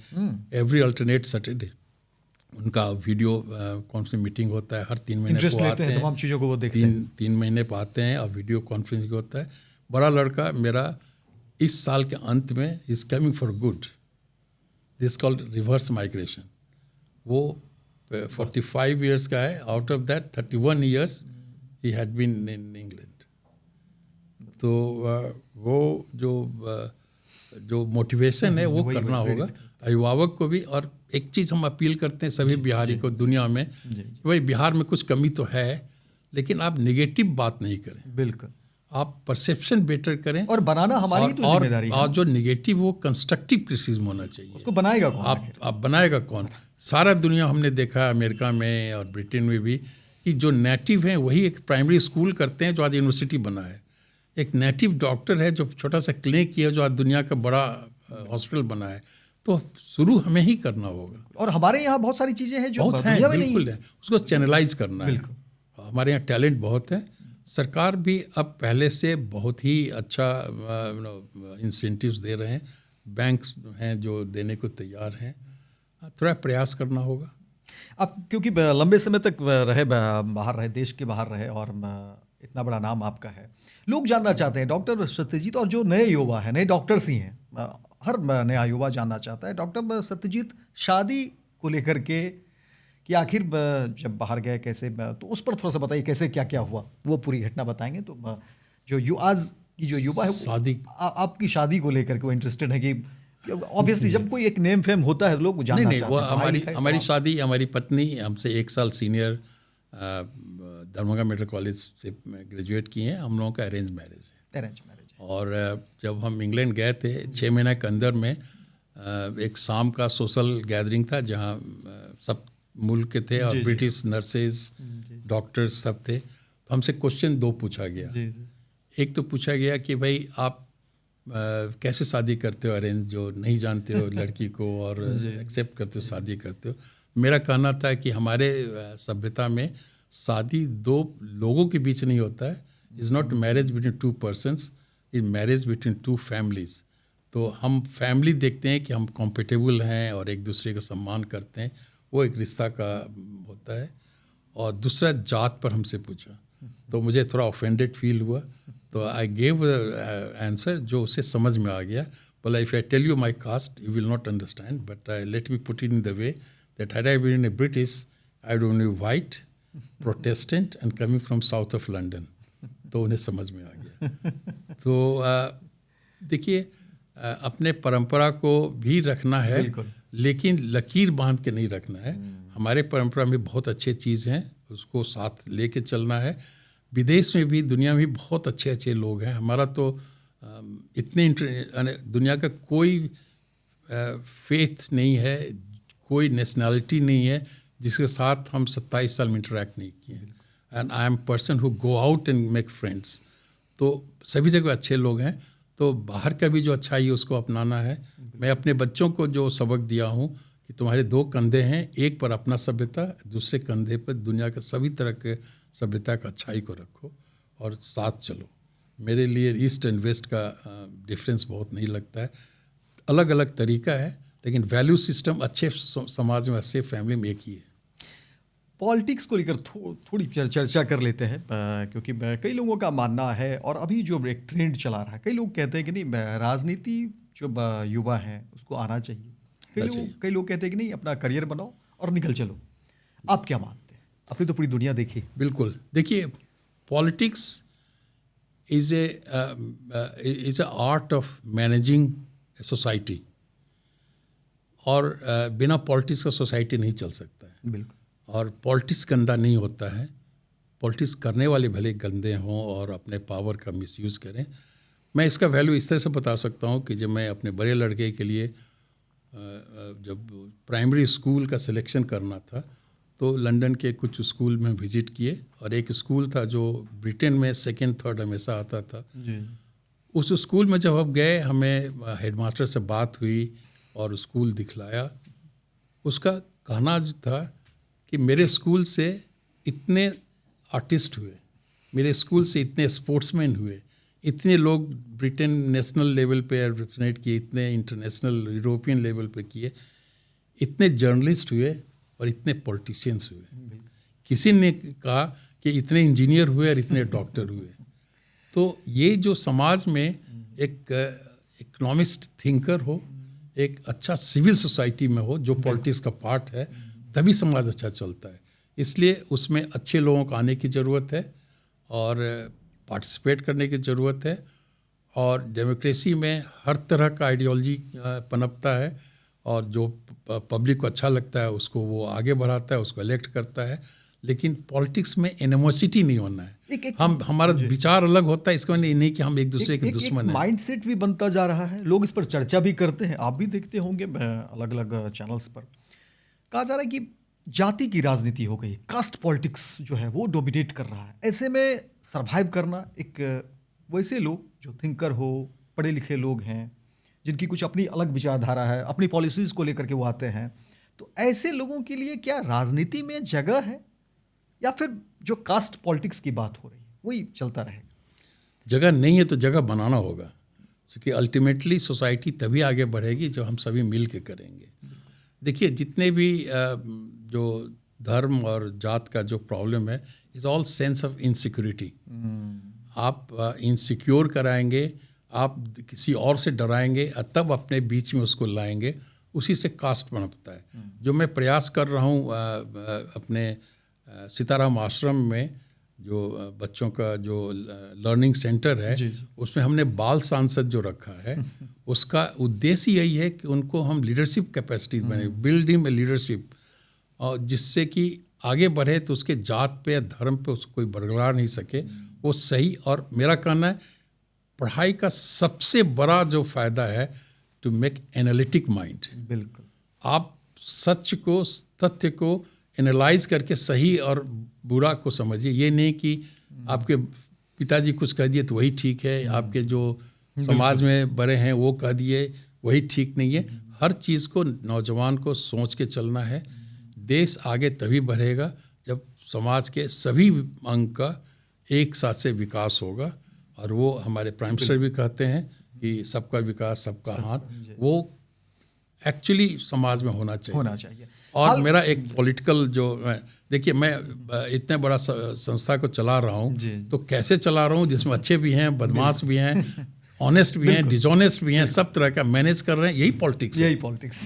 Speaker 2: एवरी अल्टरनेट सैटरडे उनका वीडियो कॉन्फ्रेंस मीटिंग होता है, हर 3 महीने को आते हैं,
Speaker 1: तमाम चीज़ों को वो देखते हैं।
Speaker 2: 3 महीने पर आते हैं और वीडियो कॉन्फ्रेंस होता है। बड़ा लड़का मेरा इस साल के अंत में is coming for good, this called reverse migration. वो 45 ईयर्स का है, आउट ऑफ दैट 31 ईयर्स ही हैड बीन इन इंग्लैंड। तो वो जो मोटिवेशन है वो करना होगा अभिभावक को भी। और एक चीज़ हम अपील करते हैं सभी बिहारी को दुनिया में, भाई बिहार में कुछ कमी तो है, लेकिन आप नेगेटिव बात नहीं करें।
Speaker 1: बिल्कुल
Speaker 2: आप परसेप्शन बेटर करें
Speaker 1: और बनाना हमारी ही तो जिम्मेदारी है।
Speaker 2: और जो निगेटिव वो कंस्ट्रक्टिव क्रिटिसिज्म होना चाहिए।
Speaker 1: उसको बनाएगा कौन?
Speaker 2: आप बनाएगा कौन? सारा दुनिया हमने देखा है, अमेरिका में और ब्रिटेन में भी, कि जो नेटिव हैं वही एक प्राइमरी स्कूल करते हैं जो आज यूनिवर्सिटी बना है। एक नेटिव डॉक्टर है जो छोटा सा क्लिनिक किया जो आज दुनिया का बड़ा हॉस्पिटल बना है। तो शुरू हमें ही करना होगा।
Speaker 1: और हमारे यहाँ बहुत सारी चीज़ें हैं जो
Speaker 2: बहुत हैं,
Speaker 1: दुनिया में नहीं
Speaker 2: बिल्कुल है, उसको चैनलाइज करना है। हमारे यहाँ टैलेंट बहुत है। सरकार भी अब पहले से बहुत ही अच्छा इंसेंटिव्स दे रहे हैं, बैंक्स हैं जो देने को तैयार हैं। थोड़ा प्रयास करना होगा।
Speaker 1: आप क्योंकि लंबे समय तक रहे, बाहर रहे, देश के बाहर रहे, और इतना बड़ा नाम आपका है, लोग जानना चाहते हैं डॉक्टर सत्यजीत, और जो नए युवा हैं, नए डॉक्टर्स ही हैं, हर नया युवा जानना चाहता है डॉक्टर सत्यजीत शादी को लेकर के कि आखिर जब बाहर गए कैसे, तो उस पर थोड़ा सा बताइए कैसे क्या क्या हुआ, वो पूरी घटना बताएंगे। तो जो आज की जो युवा है
Speaker 2: शादी,
Speaker 1: आपकी शादी को लेकर के वो इंटरेस्टेड है कि ऑब्वियसली जब कोई एक नेम फेम होता है लोग जानना चाहते हैं।
Speaker 2: वो हमारी शादी, हमारी पत्नी हमसे 1 साल सीनियर दरभंगा मेडिकल कॉलेज से ग्रेजुएट किए हैं। हम लोगों का अरेंज मैरिज है। और जब हम इंग्लैंड गए थे 6 महीने के अंदर में एक शाम का सोशल गैदरिंग था जहाँ सब मुल्क के थे और ब्रिटिश नर्सेज, डॉक्टर्स सब थे। तो हमसे क्वेश्चन 2 पूछा गया। एक तो पूछा गया कि भाई आप कैसे शादी करते हो, अरेंज जो नहीं जानते हो लड़की को और एक्सेप्ट करते हो, शादी करते हो। मेरा कहना था कि हमारे सभ्यता में शादी 2 लोगों के बीच नहीं होता है। Is not marriage between 2 persons, is marriage between 2 families. तो हम फैमिली देखते हैं कि हम कॉम्पेटेबल हैं और एक दूसरे को सम्मान करते हैं, वो एक रिश्ता का होता है। और दूसरा जात पर हमसे पूछा तो मुझे थोड़ा ऑफेंडेड फील हुआ। तो आई गेव आंसर जो उसे समझ में आ गया। बोला if I tell you my caste you will not understand, but let me put it in the way that had I been a British I would only white Protestant and coming from south of London. तो उन्हें समझ में आ गया। तो देखिए अपने परंपरा को भी रखना है, लेकिन लकीर बांध के नहीं रखना है। हमारे परंपरा में बहुत अच्छे चीज़ हैं, उसको साथ लेके चलना है। विदेश में भी, दुनिया में भी बहुत अच्छे अच्छे लोग हैं। हमारा तो इतने दुनिया का कोई फेथ नहीं है, कोई नेशनैलिटी नहीं है जिसके साथ हम 27 साल में इंटरेक्ट नहीं किए। And I am person who go out and make friends. तो सभी जगह अच्छे लोग हैं। तो बाहर का भी जो अच्छाई है उसको अपनाना है। मैं अपने बच्चों को जो सबक दिया हूँ कि तुम्हारे 2 कंधे हैं, एक पर अपना सभ्यता, दूसरे कंधे पर दुनिया के सभी तरह के सभ्यता का अच्छाई को रखो और साथ चलो। मेरे लिए ईस्ट एंड वेस्ट का डिफरेंस बहुत नहीं लगता है। अलग अलग तरीका है, लेकिन वैल्यू सिस्टम अच्छे समाज में, अच्छे फैमिली में एक ही है।
Speaker 1: पॉलिटिक्स को लेकर थोड़ी चर्चा कर लेते हैं, क्योंकि कई लोगों का मानना है, और अभी जो एक ट्रेंड चला रहा है, कई लोग कहते हैं कि नहीं राजनीति जो युवा हैं उसको आना चाहिए। कई लोग कहते हैं कि नहीं अपना करियर बनाओ और निकल चलो। आप क्या मानते हैं? आपने तो पूरी दुनिया देखी।
Speaker 2: बिल्कुल, देखिए politics is a art of managing society, और बिना पॉलिटिक्स का सोसाइटी नहीं चल सकता है।
Speaker 1: बिल्कुल।
Speaker 2: और पॉलिटिक्स गंदा नहीं होता है। पॉलिटिक्स करने वाले भले गंदे हों और अपने पावर का मिसयूज़ करें। मैं इसका वैल्यू इस तरह से बता सकता हूँ कि जब मैं अपने बड़े लड़के के लिए जब प्राइमरी स्कूल का सिलेक्शन करना था तो लंदन के कुछ स्कूल में विज़िट किए, और एक स्कूल था जो ब्रिटेन में 2nd 3rd हमेशा आता था जी। उस स्कूल में जब हम गए, हमें हेडमास्टर से बात हुई और स्कूल दिखलाया। उसका कहना जो था कि मेरे स्कूल से इतने आर्टिस्ट हुए, मेरे स्कूल से इतने स्पोर्ट्समैन हुए, इतने लोग ब्रिटेन नेशनल लेवल पे रिप्रेजेंट किए, इतने इंटरनेशनल यूरोपियन लेवल पे किए, इतने जर्नलिस्ट हुए और इतने पॉलिटिशियंस हुए। किसी ने कहा कि इतने इंजीनियर हुए और इतने डॉक्टर हुए। तो ये जो समाज में एक इकोनॉमिस्ट थिंकर हो, एक अच्छा सिविल सोसाइटी में हो जो पॉलिटिक्स का पार्ट है, तभी समाज अच्छा चलता है। इसलिए उसमें अच्छे लोगों को आने की ज़रूरत है और पार्टिसिपेट करने की ज़रूरत है। और डेमोक्रेसी में हर तरह का आइडियोलॉजी पनपता है, और जो पब्लिक को अच्छा लगता है उसको वो आगे बढ़ाता है, उसको इलेक्ट करता है। लेकिन पॉलिटिक्स में एनिमोसिटी नहीं होना है।
Speaker 1: एक
Speaker 2: हमारा विचार अलग होता है, इसका मतलब नहीं कि हम एक दूसरे के दुश्मन हैं।
Speaker 1: माइंडसेट भी बनता जा रहा है, लोग इस पर चर्चा भी करते हैं, आप भी देखते होंगे अलग अलग चैनल्स पर। कहा जा रहा है कि जाति की राजनीति हो गई, कास्ट पॉलिटिक्स जो है वो डोमिनेट कर रहा है। ऐसे में सरवाइव करना एक वैसे लोग जो थिंकर हो, पढ़े लिखे लोग हैं, जिनकी कुछ अपनी अलग विचारधारा है, अपनी पॉलिसीज़ को लेकर के वो आते हैं, तो ऐसे लोगों के लिए क्या राजनीति में जगह है, या फिर जो कास्ट पॉलिटिक्स की बात हो रही है वही चलता रहेगा?
Speaker 2: जगह नहीं है तो जगह बनाना होगा, क्योंकि अल्टीमेटली सोसाइटी तभी आगे बढ़ेगी जो हम सभी मिल के करेंगे। देखिए, जितने भी जो धर्म और जात का जो प्रॉब्लम है, is all sense of insecurity. आप इनसिक्योर कराएंगे, आप किसी और से डराएंगे, तब अपने बीच में उसको लाएंगे, उसी से कास्ट बनता है। जो मैं प्रयास कर रहा हूँ अपने सीताराम आश्रम में, जो बच्चों का जो लर्निंग सेंटर है, उसमें हमने बाल सांसद जो रखा है उसका उद्देश्य यही है कि उनको हम लीडरशिप कैपेसिटी बने, बिल्ड हिम ए लीडरशिप, और जिससे कि आगे बढ़े तो उसके जात पे या धर्म पे उसको कोई बरगला नहीं सके, वो सही। और मेरा कहना है पढ़ाई का सबसे बड़ा जो फ़ायदा है टू मेक एनालिटिक माइंड।
Speaker 1: बिल्कुल,
Speaker 2: आप सच को, तथ्य को एनालाइज करके सही और बुरा को समझिए। ये नहीं कि आपके पिताजी कुछ कह दिए तो वही ठीक है, आपके जो समाज में बड़े हैं वो कह दिए वही ठीक नहीं है। हर चीज़ को नौजवान को सोच के चलना है। देश आगे तभी बढ़ेगा जब समाज के सभी अंग का एक साथ से विकास होगा, और वो हमारे प्राइम मिनिस्टर भी कहते हैं कि सबका विकास सबका हाथ, वो एक्चुअली समाज में होना चाहिए। और मेरा एक पॉलिटिकल जो, देखिए मैं इतने बड़ा संस्था को चला रहा हूँ, तो कैसे चला रहा हूँ, जिसमें अच्छे भी हैं, बदमाश भी हैं, ऑनेस्ट भी हैं, डिजॉनेस्ट भी हैं, सब तरह का मैनेज कर रहे हैं। यही पॉलिटिक्स है,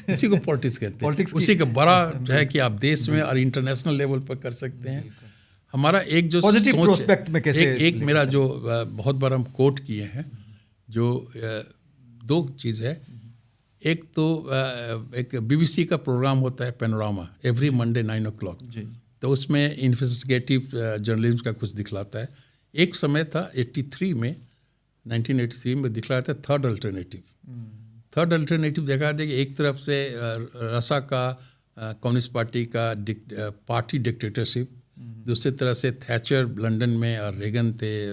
Speaker 2: इसी को पॉलिटिक्स कहते हैं। उसी का बड़ा जो है कि आप देश में और इंटरनेशनल लेवल पर कर सकते हैं। हमारा एक जो
Speaker 1: पॉजिटिव प्रोस्पेक्ट में कैसे,
Speaker 2: एक मेरा जो बहुत बार हम कोट किए हैं, जो दो चीज़ है। एक तो एक BBC का प्रोग्राम होता है पैनोरामा, एवरी मंडे 9 o'clock, तो उसमें इन्वेस्टिगेटिव जर्नलिज्म का कुछ दिखलाता है। एक समय था 1983 में दिखलाया था थर्ड अल्टरनेटिव देखा था कि एक तरफ से रसा का कम्युनिस्ट पार्टी का पार्टी डिक्टेटरशिप, दूसरी तरह से थैचर लंदन में और रेगन थे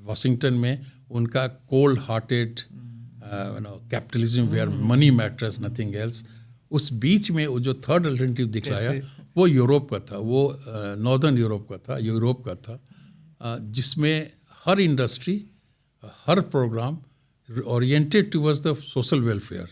Speaker 2: वाशिंगटन में, उनका cold hearted capitalism where money matters nothing else. उस बीच में वो जो थर्ड अल्टरनेटिव दिखलाया वो यूरोप का था, वो नॉर्दर्न यूरोप का था, जिसमें हर इंडस्ट्री, हर program oriented towards the social welfare.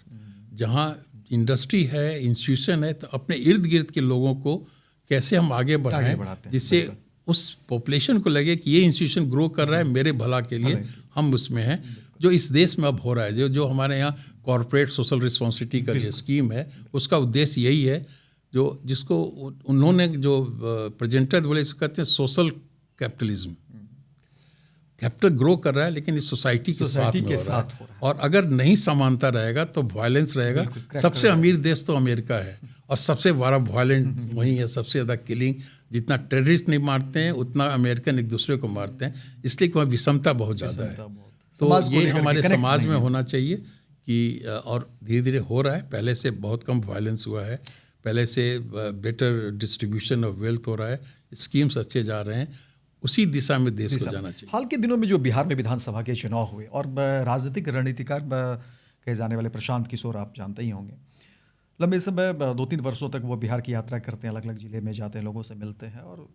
Speaker 2: जहाँ इंडस्ट्री है, इंस्टीट्यूशन है, तो अपने इर्द गिर्द के लोगों को कैसे हम आगे बढ़ाएं, जिससे उस पॉपुलेशन को लगे कि ये इंस्टीट्यूशन ग्रो कर रहा है मेरे भला के लिए, हम उसमें हैं। जो इस देश में अब हो रहा है, जो हमारे यहाँ कॉर्पोरेट सोशल रिस्पॉन्सिबिलिटी का जो स्कीम है, उसका उद्देश्य यही है, जिसको उन्होंने जो प्रेजेंटर बोले, इसको कहते हैं सोशल कैपिटलिज्म। कैपिटल ग्रो कर रहा है लेकिन इस सोसाइटी के साथ में हो रहा है, और अगर नहीं समानता रहेगा तो वायलेंस रहेगा। सबसे अमीर देश तो अमेरिका है, और सबसे बड़ा वायलेंट वही है, सबसे ज़्यादा किलिंग। जितना टेररिस्ट नहीं मारते हैं उतना अमेरिकन एक दूसरे को मारते हैं, इसलिए कि वहाँ विषमता बहुत ज़्यादा है। तो ये हमारे समाज में होना चाहिए कि, और धीरे धीरे हो रहा है, पहले से बहुत कम वायलेंस हुआ है, पहले से बेटर डिस्ट्रीब्यूशन ऑफ वेल्थ हो रहा है, स्कीम्स अच्छे जा रहे हैं, उसी दिशा में देश को जाना चाहिए।
Speaker 1: हाल के दिनों में जो बिहार में विधानसभा के चुनाव हुए, और राजनीतिक रणनीतिकार कहे जाने वाले प्रशांत किशोर आप जानते ही होंगे, लंबे समय 2-3 वर्षों तक वो बिहार की यात्रा करते हैं, अलग अलग ज़िले में जाते हैं, लोगों से मिलते हैं, और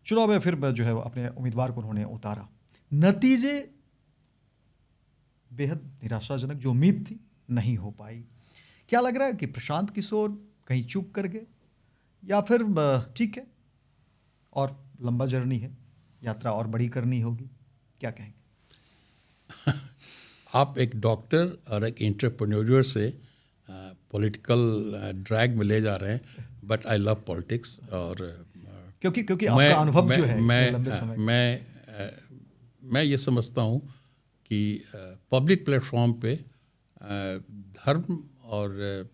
Speaker 1: चुनाव में फिर जो है अपने उम्मीदवार को उन्होंने उतारा। नतीजे बेहद निराशाजनक, जो उम्मीद थी नहीं हो पाई। क्या लग रहा है कि प्रशांत किशोर कहीं चूक कर गए, या फिर ठीक है और लंबा जर्नी है, यात्रा और बड़ी करनी होगी? क्या कहेंगे?
Speaker 2: आप एक डॉक्टर और एक एंटरप्रेन्योर से पॉलिटिकल ड्रैग में ले जा रहे हैं, बट आई लव पॉलिटिक्स। और
Speaker 1: क्योंकि आपका अनुभव जो है लंबे समय,
Speaker 2: मैं ये समझता हूँ कि पब्लिक प्लेटफॉर्म पे धर्म और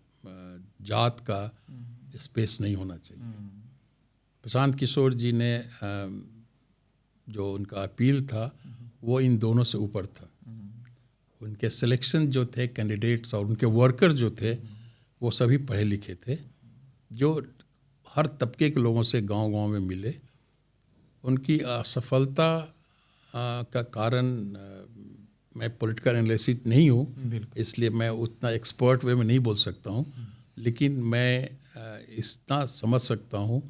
Speaker 2: जात का स्पेस नहीं होना चाहिए। प्रशांत किशोर जी ने जो उनका अपील था वो इन दोनों से ऊपर था। उनके सिलेक्शन जो थे कैंडिडेट्स और उनके वर्कर जो थे वो सभी पढ़े लिखे थे, जो हर तबके के लोगों से गांव-गांव में मिले। उनकी असफलता का कारण मैं पॉलिटिकल एनालिस्ट नहीं हूँ, इसलिए मैं उतना एक्सपर्ट वे में नहीं बोल सकता हूँ, लेकिन मैं इतना समझ सकता हूँ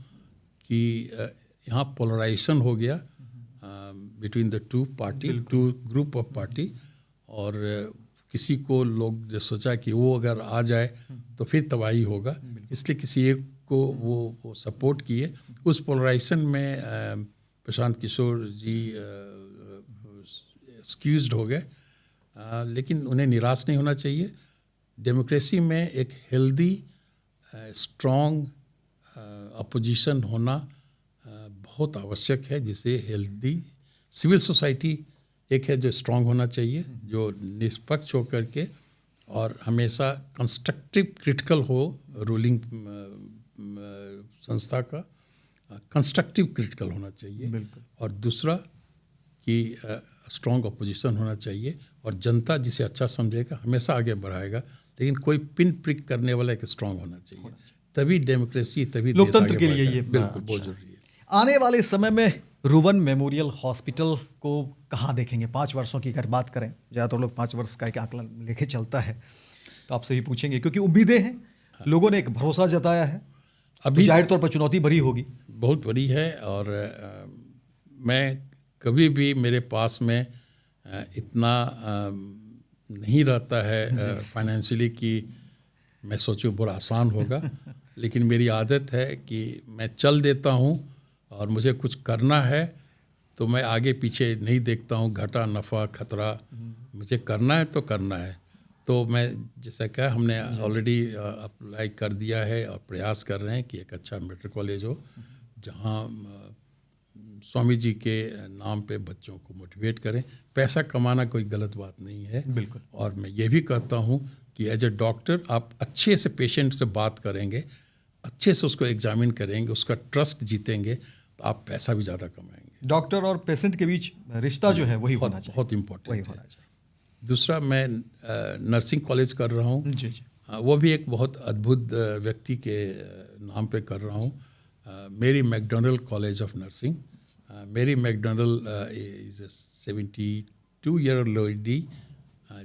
Speaker 2: कि यहाँ पोलराइजेशन हो गया between the two group of party, और किसी को लोग जो सोचा कि वो अगर आ जाए तो फिर तबाही होगा, इसलिए किसी एक को वो सपोर्ट किए। उस पोलराइजेशन में प्रशांत किशोर जी एक्सक्यूज्ड हो गए, लेकिन उन्हें निराश नहीं होना चाहिए। डेमोक्रेसी में एक हेल्दी स्ट्रॉन्ग अपोजिशन होना बहुत आवश्यक है, जिसे हेल्दी सिविल सोसाइटी एक है जो स्ट्रॉन्ग होना चाहिए, जो निष्पक्ष होकर के और हमेशा कंस्ट्रक्टिव क्रिटिकल हो रूलिंग संस्था का, कंस्ट्रक्टिव क्रिटिकल होना चाहिए। और दूसरा कि स्ट्रॉन्ग अपोजिशन होना चाहिए, और जनता जिसे अच्छा समझेगा हमेशा आगे बढ़ाएगा, लेकिन कोई पिन प्रिक करने वाला एक स्ट्रॉन्ग होना चाहिए, तभी डेमोक्रेसी, तभी
Speaker 1: लोकतंत्र के लिए ये
Speaker 2: बिल्कुल बहुत जरूरी है।
Speaker 1: आने वाले समय में रूबन मेमोरियल हॉस्पिटल को कहाँ देखेंगे? 5 वर्षों की अगर बात करें, ज़्यादातर लोग 5 वर्ष का एक आंकलन लेके चलता है, तो आपसे ही पूछेंगे क्योंकि उम्मीदें हैं, लोगों ने एक भरोसा जताया है, अभी जाहिर तौर पर चुनौती बड़ी होगी, बहुत
Speaker 2: बड़ी है। और मैं कभी भी मेरे पास में इतना नहीं रहता है फाइनेंशियली कि मैं सोचूं बड़ा आसान होगा, लेकिन मेरी आदत है कि मैं चल देता हूँ और मुझे कुछ करना है तो मैं आगे पीछे नहीं देखता हूँ, घाटा नफ़ा खतरा, मुझे करना है तो करना है। तो मैं जैसा कहा, हमने ऑलरेडी अप्लाई कर दिया है और प्रयास कर रहे हैं कि एक अच्छा मेडिकल कॉलेज हो जहाँ स्वामी जी के नाम पे बच्चों को मोटिवेट करें। पैसा कमाना कोई गलत बात नहीं है, बिल्कुल। और मैं ये भी कहता हूँ कि एज ए डॉक्टर आप अच्छे से पेशेंट से बात करेंगे, अच्छे से उसको एग्जामिन करेंगे, उसका ट्रस्ट जीतेंगे, तो आप पैसा भी ज़्यादा कमाएंगे।
Speaker 1: डॉक्टर और पेशेंट के बीच रिश्ता जो है वही होना चाहिए,
Speaker 2: बहुत इम्पोर्टेंट है। दूसरा, मैं नर्सिंग कॉलेज कर रहा हूँ जी। वो भी एक बहुत अद्भुत व्यक्ति के नाम पे कर रहा हूँ, मेरी मैकडोनल्ड कॉलेज ऑफ नर्सिंग। मेरी मैकडोनल्ड इज़ 72-year लेडी,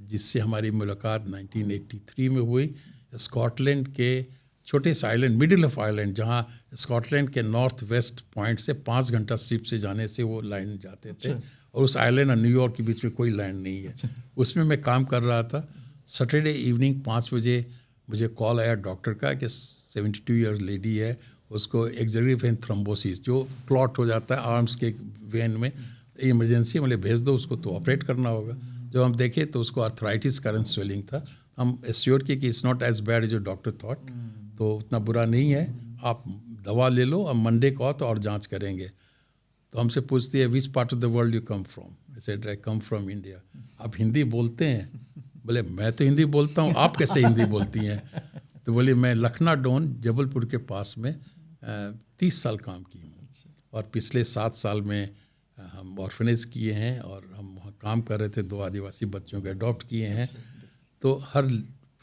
Speaker 2: जिससे हमारी मुलाकात 1983 में हुई। स्कॉटलैंड के छोटे से आइलैंड, मिडिल ऑफ आइलैंड, जहाँ स्कॉटलैंड के नॉर्थ वेस्ट पॉइंट से 5 घंटा शिप से जाने से वो लाइन जाते थे। और उस आइलैंड और न्यूयॉर्क के बीच में कोई लैंड नहीं है। उसमें मैं काम कर रहा था। सैटरडे इवनिंग 5 बजे मुझे कॉल आया डॉक्टर का कि 72 ईयर्स लेडी है, उसको एक्सेसिव वेन थ्रोम्बोसिस, जो क्लॉट हो जाता है आर्म्स के वेन में, इमरजेंसी में भेज दो उसको, तो ऑपरेट करना होगा। जब हम देखे तो उसको आर्थराइटिस कारण स्वेलिंग था। हम एश्योर किए कि it's not as bad as your doctor thought, तो उतना बुरा नहीं है, आप दवा ले लो, अब मंडे को आओ तो और जांच करेंगे। तो हमसे पूछती है which part of the world you come from? I said I come from India. आप हिंदी बोलते हैं? बोले मैं तो हिंदी बोलता हूँ, आप कैसे हिंदी बोलती हैं? तो बोली मैं लखनाडोन जबलपुर के पास में 30 साल काम की हूँ, और पिछले 7 साल में हम ऑर्फनेज किए हैं, और हम वहाँ काम कर रहे थे, 2 आदिवासी बच्चों को अडॉप्ट किए हैं। तो her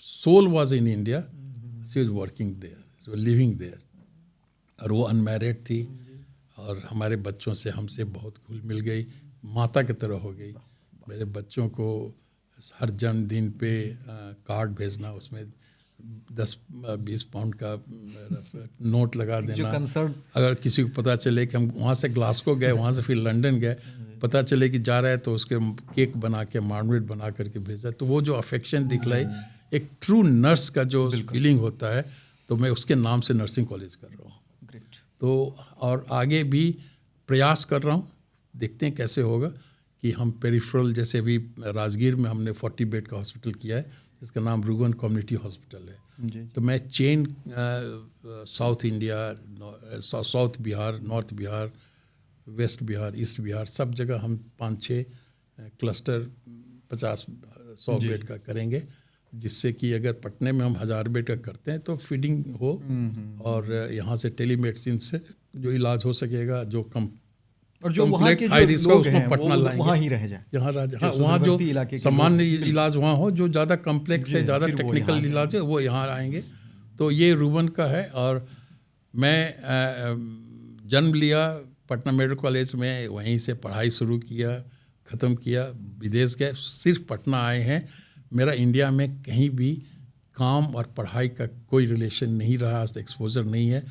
Speaker 2: soul was in India, she was working there, she was living there, और वो अनमैरिड थी, और हमारे बच्चों से हमसे बहुत घुल मिल गई, माता की तरह हो गई। मेरे बच्चों को हर जन्मदिन पे कार्ड भेजना, उसमें 10-20 पाउंड का नोट लगा देना। अगर किसी को पता चले कि हम वहाँ से ग्लासगो गए, वहाँ से फिर लंदन गए, पता चले कि जा रहा है, तो उसके केक बना के मार्मलेट बना करके भेजा। तो वो जो अफेक्शन दिखलाई, एक ट्रू नर्स का जो फीलिंग होता है, तो मैं उसके नाम से नर्सिंग कॉलेज कर रहा हूँ। तो और आगे भी प्रयास कर रहा हूँ, देखते हैं कैसे होगा कि हम पेरिफेरल, जैसे अभी राजगीर में हमने 40 बेड का हॉस्पिटल किया है, जिसका नाम रूबन कम्युनिटी हॉस्पिटल है। तो मैं chain south India, south Bihar, north Bihar, west Bihar, east Bihar, सब जगह हम 5-6 क्लस्टर 50-100 बेड का करेंगे, जिससे कि अगर पटने में हम 1000 बेड का करते हैं तो फीडिंग हो, और यहाँ से टेलीमेडिसिन से जो इलाज हो सकेगा, जो कम
Speaker 1: और जो वहाँ के
Speaker 2: complex, high
Speaker 1: जो
Speaker 2: risk
Speaker 1: लोग
Speaker 2: उसको
Speaker 1: हैं
Speaker 2: पटना
Speaker 1: वो
Speaker 2: लाएंगे।
Speaker 1: वहाँ ही रह जाए।
Speaker 2: यहाँ हाँ, वहाँ
Speaker 1: सुदूरवर्ती इलाके
Speaker 2: जो
Speaker 1: के
Speaker 2: सामान्य
Speaker 1: लोग,
Speaker 2: इलाज वहाँ हो, जो ज़्यादा कम्प्लेक्स है, ज़्यादा
Speaker 1: फिर वो
Speaker 2: टेक्निकल
Speaker 1: यहाँ
Speaker 2: इलाज है, वो यहाँ आएंगे। तो ये रूबन का है। और मैं जन्म लिया पटना मेडिकल कॉलेज में, वहीं से पढ़ाई शुरू किया, ख़त्म किया, विदेश गए, सिर्फ पटना आए हैं। मेरा इंडिया में कहीं भी काम और पढ़ाई का कोई रिलेशन नहीं रहा, आज तक एक्सपोजर नहीं है।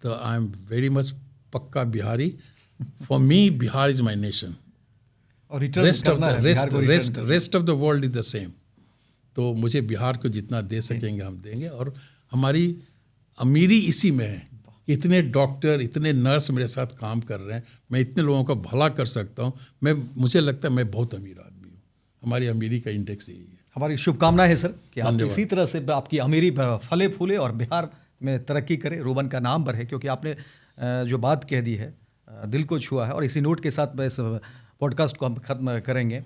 Speaker 2: तो आई एम वेरी मच पक्का Bihari. For me Bihar is my nation.
Speaker 1: और रिटर्न
Speaker 2: रेस्ट ऑफ
Speaker 1: करना
Speaker 2: द
Speaker 1: है, बिहार को रिटर्न करना है।
Speaker 2: Rest of the world is the same. तो मुझे बिहार को जितना दे सकेंगे हम देंगे। और हमारी अमीरी इसी में है कि इतने डॉक्टर, इतने नर्स मेरे साथ काम कर रहे हैं, मैं इतने लोगों का भला कर सकता हूँ। मुझे लगता है मैं बहुत अमीर आदमी हूँ। हमारी अमीरी का इंडेक्स यही है।
Speaker 1: हमारी शुभकामनाएं है सर कि आप
Speaker 2: धन्यवाद।
Speaker 1: इसी तरह से आपकी अमीरी फले फूले और बिहार में तरक्की करे, रूबन का नाम बढ़े। क्योंकि आपने जो बात कह दी है दिल को छुआ है। और इसी नोट के साथ मैं इस पॉडकास्ट को हम ख़त्म करेंगे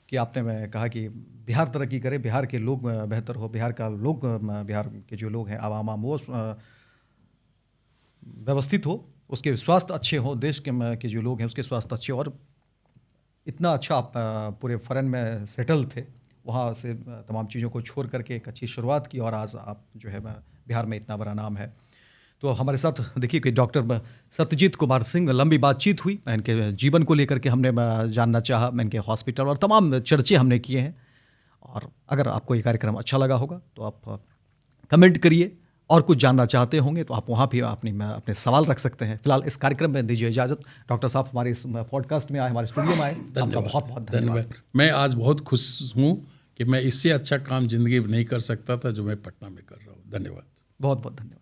Speaker 1: कि आपने कहा कि बिहार तरक्की करे, बिहार के लोग बेहतर हो, बिहार का लोग, बिहार के जो लोग हैं आवाम वो व्यवस्थित हो, उसके स्वास्थ्य अच्छे हो, देश के जो लोग हैं उसके स्वास्थ्य अच्छे हो। और इतना अच्छा आप पूरे फॉरेन में सेटल थे, वहाँ से तमाम चीज़ों को छोड़ करके एक अच्छी शुरुआत की और आज आप जो है बिहार में इतना बड़ा नाम है। तो हमारे साथ देखिए कि डॉक्टर सत्यजीत कुमार सिंह, लंबी बातचीत हुई, इनके जीवन को लेकर के हमने जानना चाहा, इनके हॉस्पिटल और तमाम चर्चे हमने किए हैं। और अगर आपको ये कार्यक्रम अच्छा लगा होगा तो आप कमेंट करिए, और कुछ जानना चाहते होंगे तो आप वहाँ भी अपने सवाल रख सकते हैं। फिलहाल इस कार्यक्रम में दीजिए इजाज़त। डॉक्टर साहब हमारे इस पॉडकास्ट में आए, हमारे स्टूडियो में आए, आपका बहुत बहुत धन्यवाद।
Speaker 2: मैं आज बहुत खुश हूँ कि मैं इससे अच्छा काम जिंदगी में नहीं कर सकता था जो मैं पटना में कर रहा हूँ। धन्यवाद।
Speaker 1: बहुत बहुत धन्यवाद।